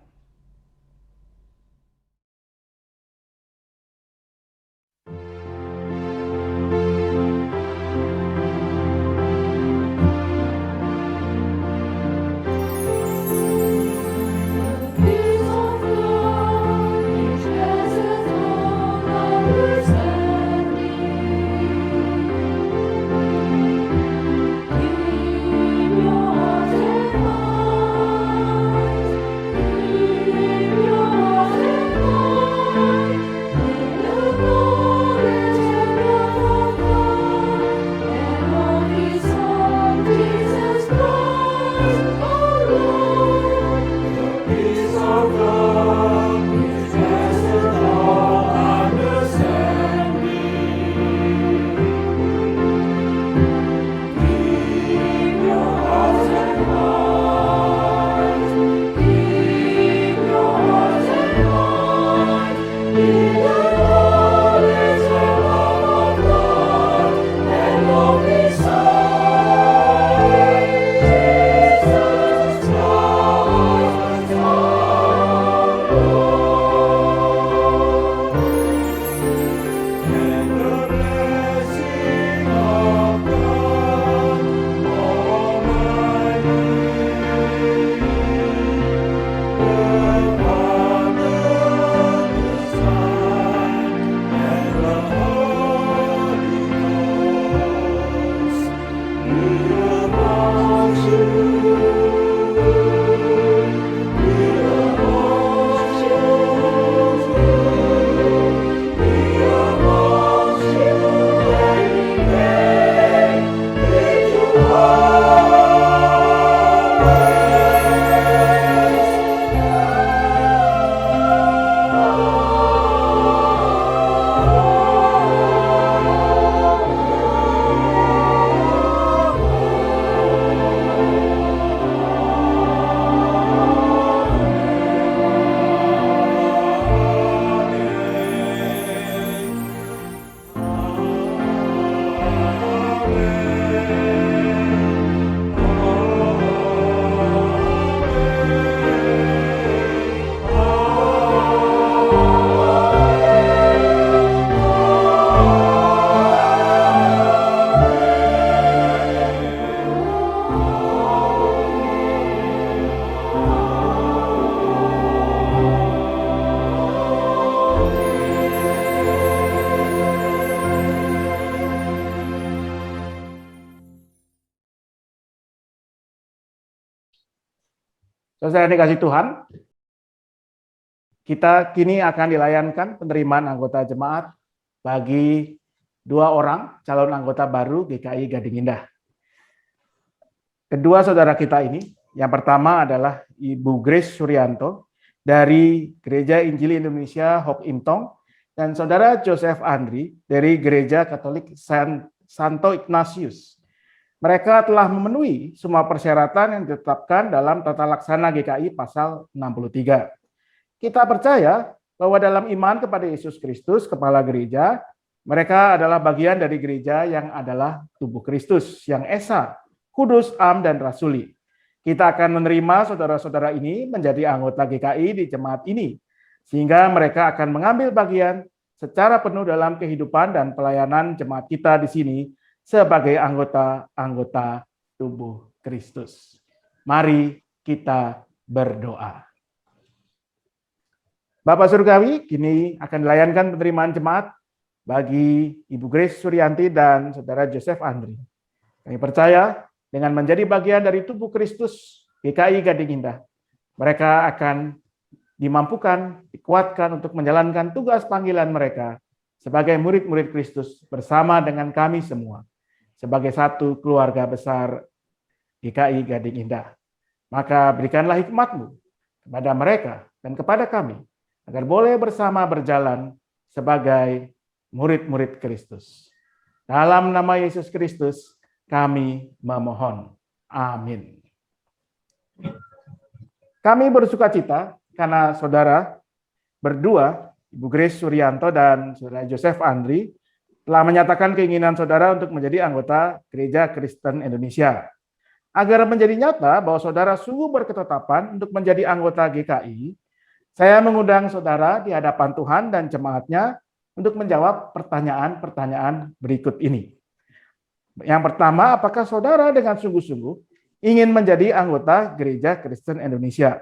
S10: Glory
S8: Saudara dikasih Tuhan, kita kini akan dilayankan penerimaan anggota jemaat bagi 2 orang calon anggota baru GKI Gading Indah. Kedua saudara kita ini, yang pertama adalah Ibu Grace Suryanto dari Gereja Injili Indonesia Hok Intong dan saudara Joseph Andri dari Gereja Katolik Santo Ignatius. Mereka telah memenuhi semua persyaratan yang ditetapkan dalam Tata Laksana GKI pasal 63. Kita percaya bahwa dalam iman kepada Yesus Kristus, Kepala Gereja, mereka adalah bagian dari gereja yang adalah tubuh Kristus, yang esa, kudus, am, dan rasuli. Kita akan menerima saudara-saudara ini menjadi anggota GKI di jemaat ini, sehingga mereka akan mengambil bagian secara penuh dalam kehidupan dan pelayanan jemaat kita di sini sebagai anggota-anggota tubuh Kristus. Mari kita berdoa. Bapak Surgawi, kini akan dilayankan penerimaan jemaat bagi Ibu Grace Suryanti dan Saudara Joseph Andri. Kami percaya dengan menjadi bagian dari tubuh Kristus GKI Gading Indah, mereka akan dimampukan, dikuatkan untuk menjalankan tugas panggilan mereka sebagai murid-murid Kristus bersama dengan kami semua, sebagai satu keluarga besar GKI Gading Indah. Maka berikanlah hikmat-Mu kepada mereka dan kepada kami, agar boleh bersama berjalan sebagai murid-murid Kristus. Dalam nama Yesus Kristus, kami memohon. Amin. Kami bersuka cita karena saudara berdua, Ibu Grace Suryanto dan Saudara Joseph Andri, telah menyatakan keinginan saudara untuk menjadi anggota Gereja Kristen Indonesia. Agar menjadi nyata bahwa saudara sungguh berketetapan untuk menjadi anggota GKI, saya mengundang saudara di hadapan Tuhan dan jemaatnya untuk menjawab pertanyaan-pertanyaan berikut ini. Yang pertama, apakah saudara dengan sungguh-sungguh ingin menjadi anggota Gereja Kristen Indonesia?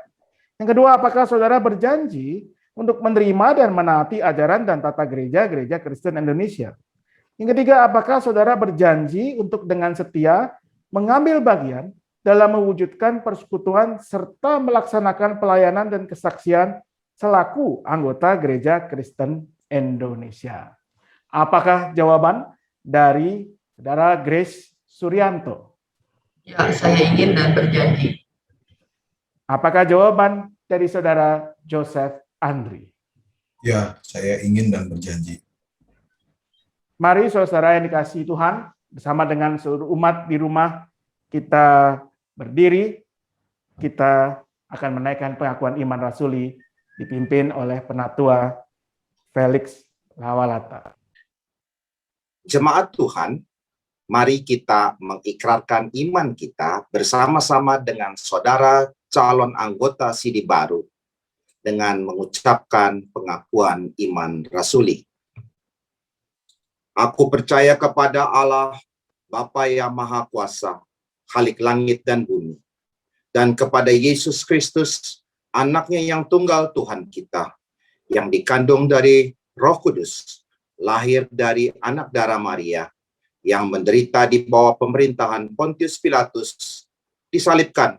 S8: Yang kedua, apakah saudara berjanji untuk menerima dan menaati ajaran dan tata gereja Kristen Indonesia? Yang ketiga, apakah saudara berjanji untuk dengan setia mengambil bagian dalam mewujudkan persekutuan serta melaksanakan pelayanan dan kesaksian selaku anggota Gereja Kristen Indonesia? Apakah jawaban dari Saudara Grace Suryanto?
S11: Ya, saya ingin dan berjanji.
S8: Apakah jawaban dari Saudara Joseph Andri?
S12: Ya, saya ingin dan berjanji.
S8: Mari saudara yang dikasihi Tuhan, bersama dengan seluruh umat di rumah, kita berdiri, kita akan menaikkan pengakuan iman rasuli dipimpin oleh Penatua Felix Lawalata.
S7: Jemaat Tuhan, mari kita mengikrarkan iman kita bersama-sama dengan saudara calon anggota Sidi Baru dengan mengucapkan pengakuan iman rasuli. Aku percaya kepada Allah, Bapa yang Maha Kuasa, Khalik langit dan bumi, dan kepada Yesus Kristus, anaknya yang tunggal Tuhan kita, yang dikandung dari Roh Kudus, lahir dari anak darah Maria, yang menderita di bawah pemerintahan Pontius Pilatus, disalibkan,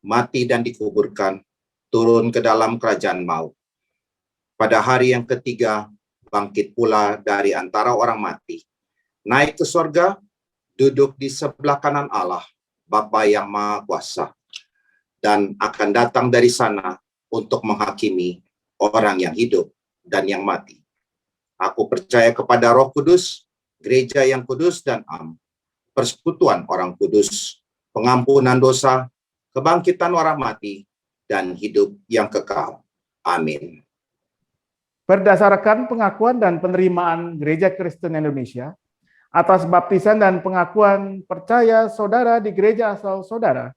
S7: mati dan dikuburkan, turun ke dalam kerajaan maut. Pada hari yang ketiga, bangkit pula dari antara orang mati, naik ke sorga, duduk di sebelah kanan Allah, Bapa yang Maha Kuasa, dan akan datang dari sana untuk menghakimi orang yang hidup dan yang mati. Aku percaya kepada Roh Kudus, gereja yang kudus dan am, persekutuan orang kudus, pengampunan dosa, kebangkitan orang mati, dan hidup yang kekal. Amin.
S8: Berdasarkan pengakuan dan penerimaan Gereja Kristen Indonesia, atas baptisan dan pengakuan percaya saudara di gereja asal saudara,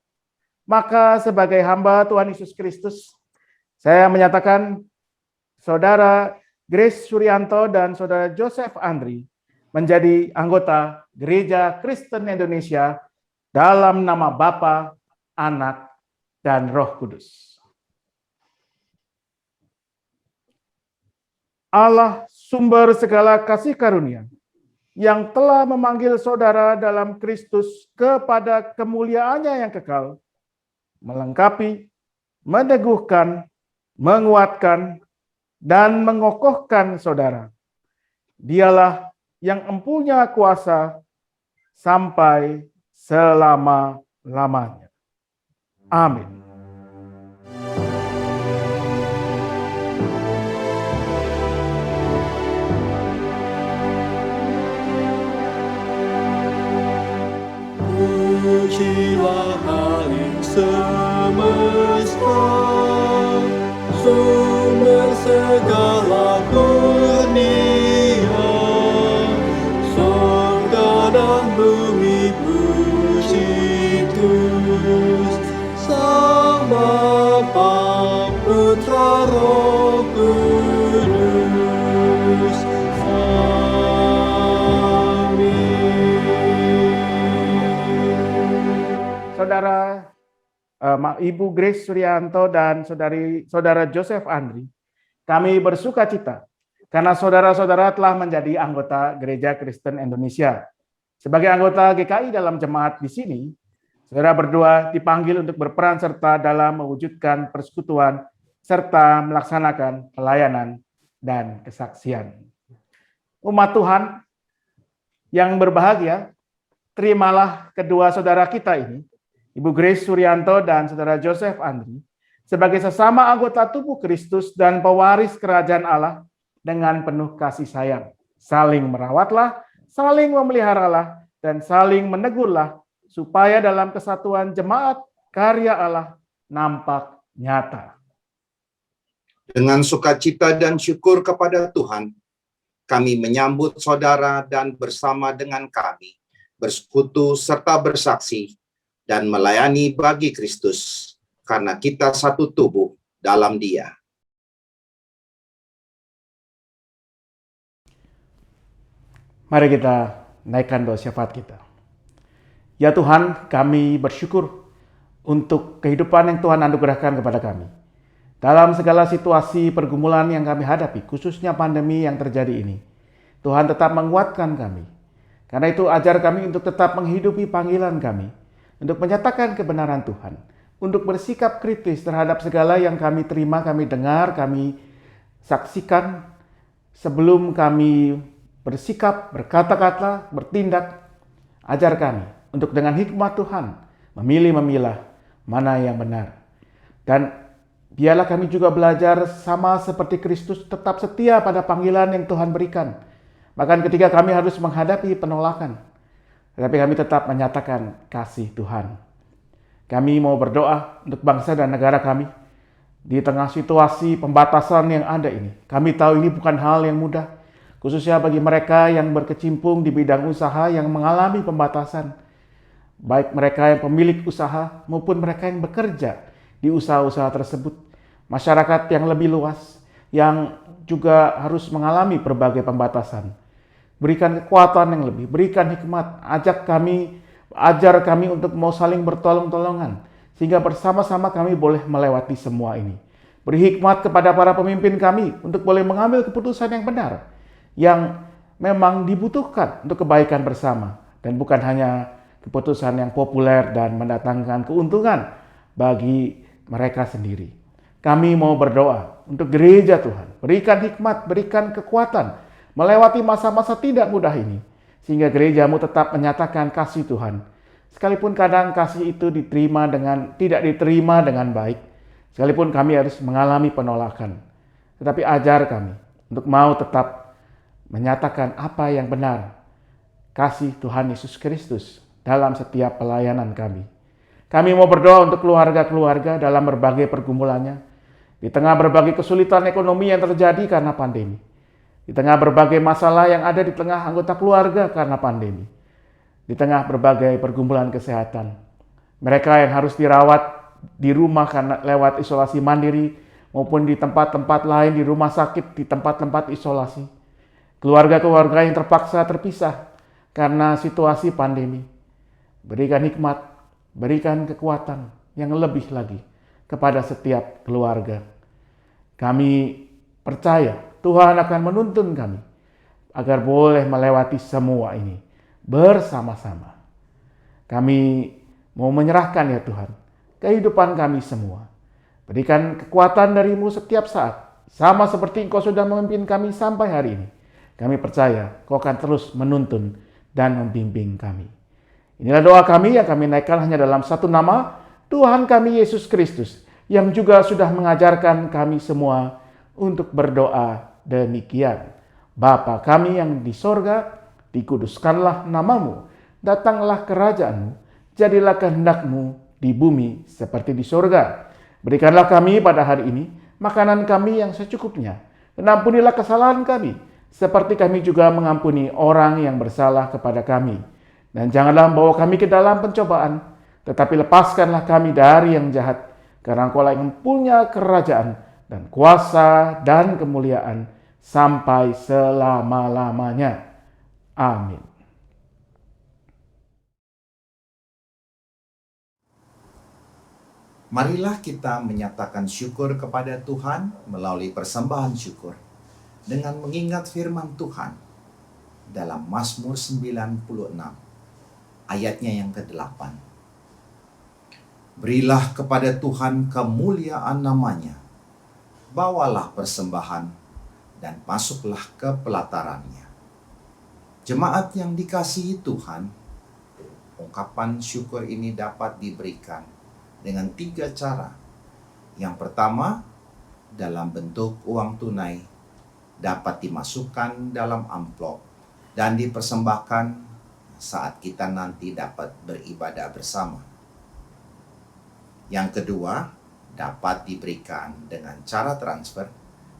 S8: maka sebagai hamba Tuhan Yesus Kristus, saya menyatakan saudara Grace Suryanto dan saudara Joseph Andri menjadi anggota Gereja Kristen Indonesia dalam nama Bapa, Anak, dan Roh Kudus. Allah sumber segala kasih karunia yang telah memanggil saudara dalam Kristus kepada kemuliaannya yang kekal, melengkapi, meneguhkan, menguatkan, dan mengokohkan saudara. Dialah yang empunya kuasa sampai selama-lamanya. Amin.
S10: Pujilah Halim semesta, sumber segala kurnia, surga dan bumi puji terus, Sang Bapa, Putra, Roh Kudus.
S8: Saudara Ibu Grace Suryanto dan saudara Joseph Andri, kami bersuka cita karena saudara-saudara telah menjadi anggota Gereja Kristen Indonesia. Sebagai anggota GKI dalam jemaat di sini, saudara berdua dipanggil untuk berperan serta dalam mewujudkan persekutuan serta melaksanakan pelayanan dan kesaksian. Umat Tuhan yang berbahagia, terimalah kedua saudara kita ini, Ibu Grace Suryanto dan saudara Joseph Andri, sebagai sesama anggota tubuh Kristus dan pewaris kerajaan Allah dengan penuh kasih sayang. Saling merawatlah, saling memeliharalah, dan saling menegurlah, supaya dalam kesatuan jemaat karya Allah nampak nyata.
S7: Dengan sukacita dan syukur kepada Tuhan, kami menyambut saudara dan bersama dengan kami, bersekutu serta bersaksi, dan melayani bagi Kristus, karena kita satu tubuh dalam Dia.
S8: Mari kita naikkan doa syafaat kita. Ya Tuhan, kami bersyukur untuk kehidupan yang Tuhan anugerahkan kepada kami. Dalam segala situasi pergumulan yang kami hadapi, khususnya pandemi yang terjadi ini, Tuhan tetap menguatkan kami. Karena itu ajar kami untuk tetap menghidupi panggilan kami, untuk menyatakan kebenaran Tuhan, untuk bersikap kritis terhadap segala yang kami terima, kami dengar, kami saksikan, sebelum kami bersikap, berkata-kata, bertindak. Ajar kami untuk dengan hikmat Tuhan memilih-memilah mana yang benar. Dan biarlah kami juga belajar sama seperti Kristus tetap setia pada panggilan yang Tuhan berikan. Bahkan ketika kami harus menghadapi penolakan, tetapi kami tetap menyatakan kasih Tuhan. Kami mau berdoa untuk bangsa dan negara kami di tengah situasi pembatasan yang ada ini. Kami tahu ini bukan hal yang mudah, khususnya bagi mereka yang berkecimpung di bidang usaha yang mengalami pembatasan. Baik mereka yang pemilik usaha maupun mereka yang bekerja di usaha-usaha tersebut. Masyarakat yang lebih luas yang juga harus mengalami berbagai pembatasan. Berikan kekuatan yang lebih, berikan hikmat, ajar kami untuk mau saling bertolong-tolongan, sehingga bersama-sama kami boleh melewati semua ini. Beri hikmat kepada para pemimpin kami untuk boleh mengambil keputusan yang benar, yang memang dibutuhkan untuk kebaikan bersama, dan bukan hanya keputusan yang populer dan mendatangkan keuntungan bagi mereka sendiri. Kami mau berdoa untuk gereja Tuhan, berikan hikmat, berikan kekuatan, melewati masa-masa tidak mudah ini, sehingga gerejamu tetap menyatakan kasih Tuhan. Sekalipun kadang kasih itu tidak diterima dengan baik, sekalipun kami harus mengalami penolakan. Tetapi ajar kami untuk mau tetap menyatakan apa yang benar, kasih Tuhan Yesus Kristus dalam setiap pelayanan kami. Kami mau berdoa untuk keluarga-keluarga dalam berbagai pergumulannya, di tengah berbagai kesulitan ekonomi yang terjadi karena pandemi. Di tengah berbagai masalah yang ada di tengah anggota keluarga karena pandemi. Di tengah berbagai pergumulan kesehatan. Mereka yang harus dirawat di rumah karena lewat isolasi mandiri maupun di tempat-tempat lain, di rumah sakit, di tempat-tempat isolasi. Keluarga-keluarga yang terpaksa terpisah karena situasi pandemi. Berikan hikmat, berikan kekuatan yang lebih lagi kepada setiap keluarga. Kami percaya Tuhan akan menuntun kami agar boleh melewati semua ini bersama-sama. Kami mau menyerahkan ya Tuhan kehidupan kami semua Berikan kekuatan dari-Mu setiap saat, sama seperti Engkau sudah memimpin kami sampai hari ini. Kami percaya Kau akan terus menuntun dan membimbing kami. Inilah doa kami yang kami naikkan hanya dalam satu nama, Tuhan kami Yesus Kristus, yang juga sudah mengajarkan kami semua untuk berdoa demikian. Bapa kami yang di sorga, dikuduskanlah namamu, datanglah kerajaan-Mu, jadilah kehendak-Mu di bumi seperti di sorga. Berikanlah kami pada hari ini makanan kami yang secukupnya, dan ampunilah kesalahan kami, seperti kami juga mengampuni orang yang bersalah kepada kami. Dan janganlah membawa kami ke dalam pencobaan, tetapi lepaskanlah kami dari yang jahat, karena Engkau lah yang punya kerajaan dan kuasa dan kemuliaan sampai selama-lamanya. Amin.
S7: Marilah kita menyatakan syukur kepada Tuhan melalui persembahan syukur dengan mengingat firman Tuhan dalam Mazmur 96 ayatnya yang ke-8. Berilah kepada Tuhan kemuliaan namanya, bawalah persembahan dan masuklah ke pelatarannya. Jemaat yang dikasihi Tuhan, ungkapan syukur ini dapat diberikan dengan 3 cara. Yang pertama, dalam bentuk uang tunai, dapat dimasukkan dalam amplop dan dipersembahkan saat kita nanti dapat beribadah bersama. Yang kedua, dapat diberikan dengan cara transfer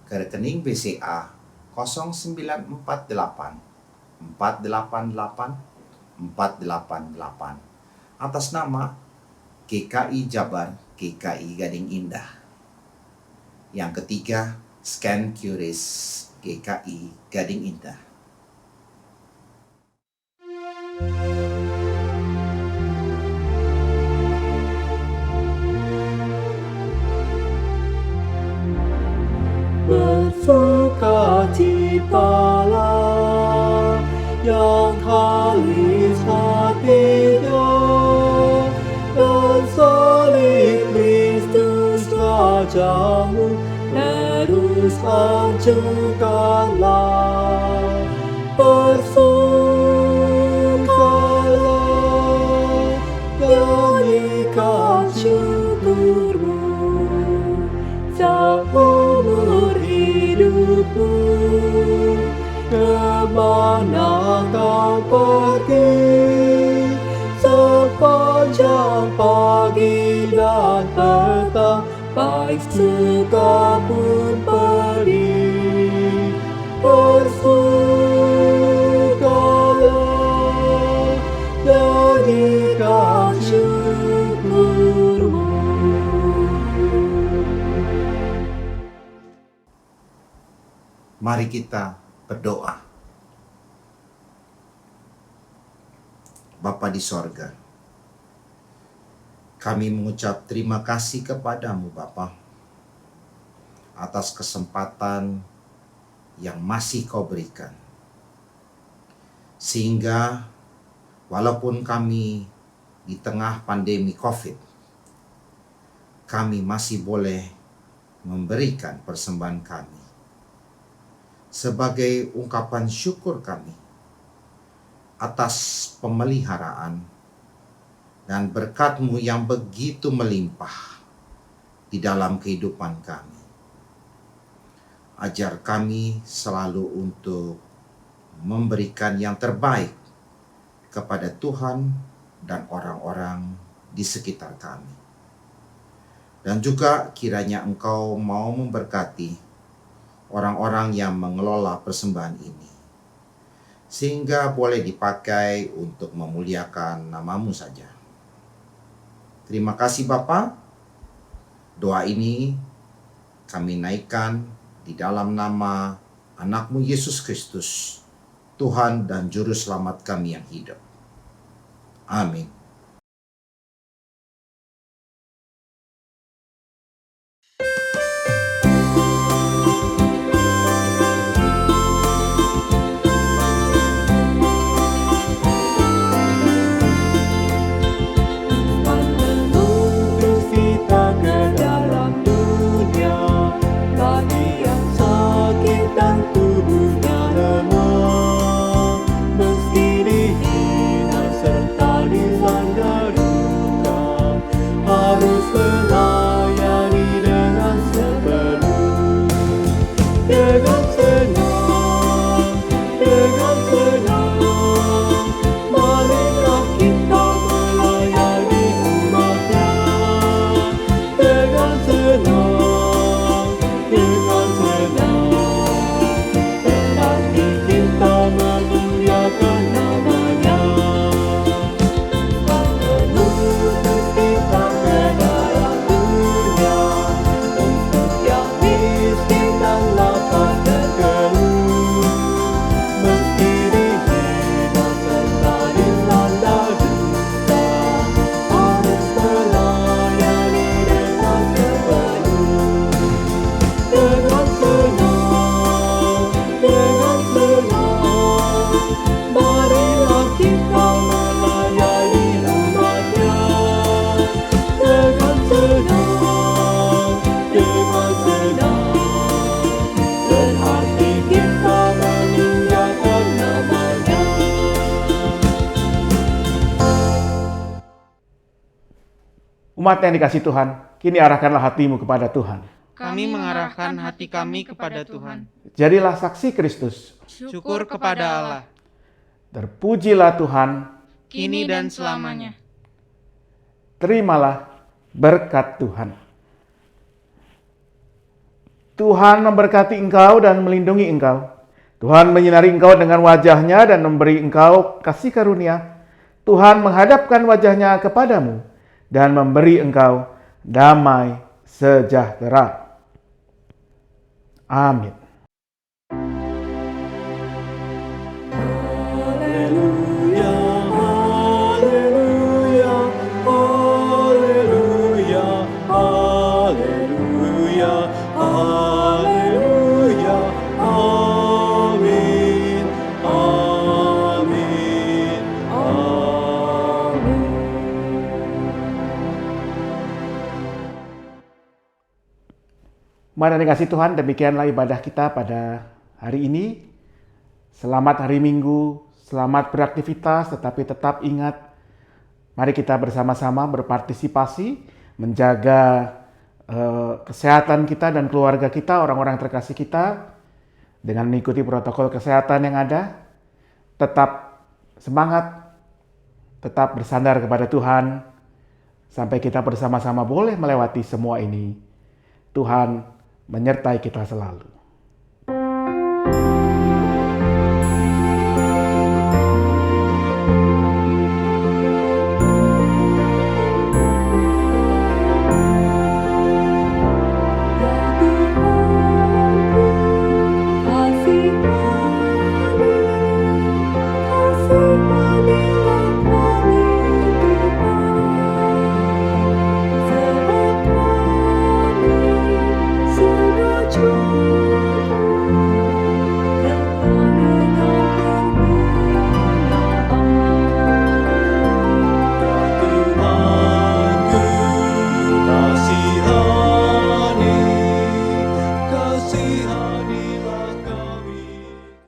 S7: ke rekening BCA 0948 488 488 atas nama GKI Jabar, GKI Gading Indah. Yang ketiga, scan QRIS GKI Gading Indah.
S10: Bersukacitalah yang tali hatinya, dan salib Kristus Rajamu terus hancurkanlah. Bersukailah, nyanyikan syukurmu seumur hidupmu. Kemana kau pergi, sepanjang pagi dan petang, baik suka pun pedih. Bersukailah, nyanyikan syukurmu.
S7: Mari kita berdoa. Bapa di sorga, kami mengucap terima kasih kepadamu Bapa atas kesempatan yang masih kau berikan. Sehingga walaupun kami di tengah pandemi COVID, kami masih boleh memberikan persembahan kami sebagai ungkapan syukur kami atas pemeliharaan dan berkat-Mu yang begitu melimpah di dalam kehidupan kami. Ajar kami selalu untuk memberikan yang terbaik kepada Tuhan dan orang-orang di sekitar kami. Dan juga kiranya Engkau mau memberkati orang-orang yang mengelola persembahan ini, sehingga boleh dipakai untuk memuliakan nama-Mu saja. Terima kasih Bapa. Doa ini kami naikkan di dalam nama anak-Mu Yesus Kristus, Tuhan dan Juru Selamat kami yang hidup. Amin.
S10: Menuntun kita ke dalam dunia.
S8: Umat yang dikasih Tuhan, kini arahkanlah hatimu kepada Tuhan.
S6: Kami mengarahkan hati kami kepada Tuhan.
S8: Jadilah saksi Kristus.
S6: Syukur kepada Allah,
S8: Terpujilah Tuhan.
S6: kini dan selamanya.
S8: Terimalah berkat Tuhan. Tuhan memberkati engkau dan melindungi engkau. Tuhan menyinari engkau dengan wajah-Nya dan memberi engkau kasih karunia. Tuhan menghadapkan wajah-Nya kepadamu dan memberi engkau damai sejahtera. Amin.
S10: Haleluya, haleluya, haleluya, haleluya, haleluya, amin, amin, amin.
S8: Mari dikasih Tuhan, demikianlah ibadah kita pada hari ini. Selamat hari Minggu, selamat beraktivitas, tetapi tetap ingat, mari kita bersama-sama berpartisipasi, menjaga kesehatan kita dan keluarga kita, orang-orang terkasih kita, dengan mengikuti protokol kesehatan yang ada. Tetap semangat, tetap bersandar kepada Tuhan, sampai kita bersama-sama boleh melewati semua ini. Tuhan menyertai kita selalu.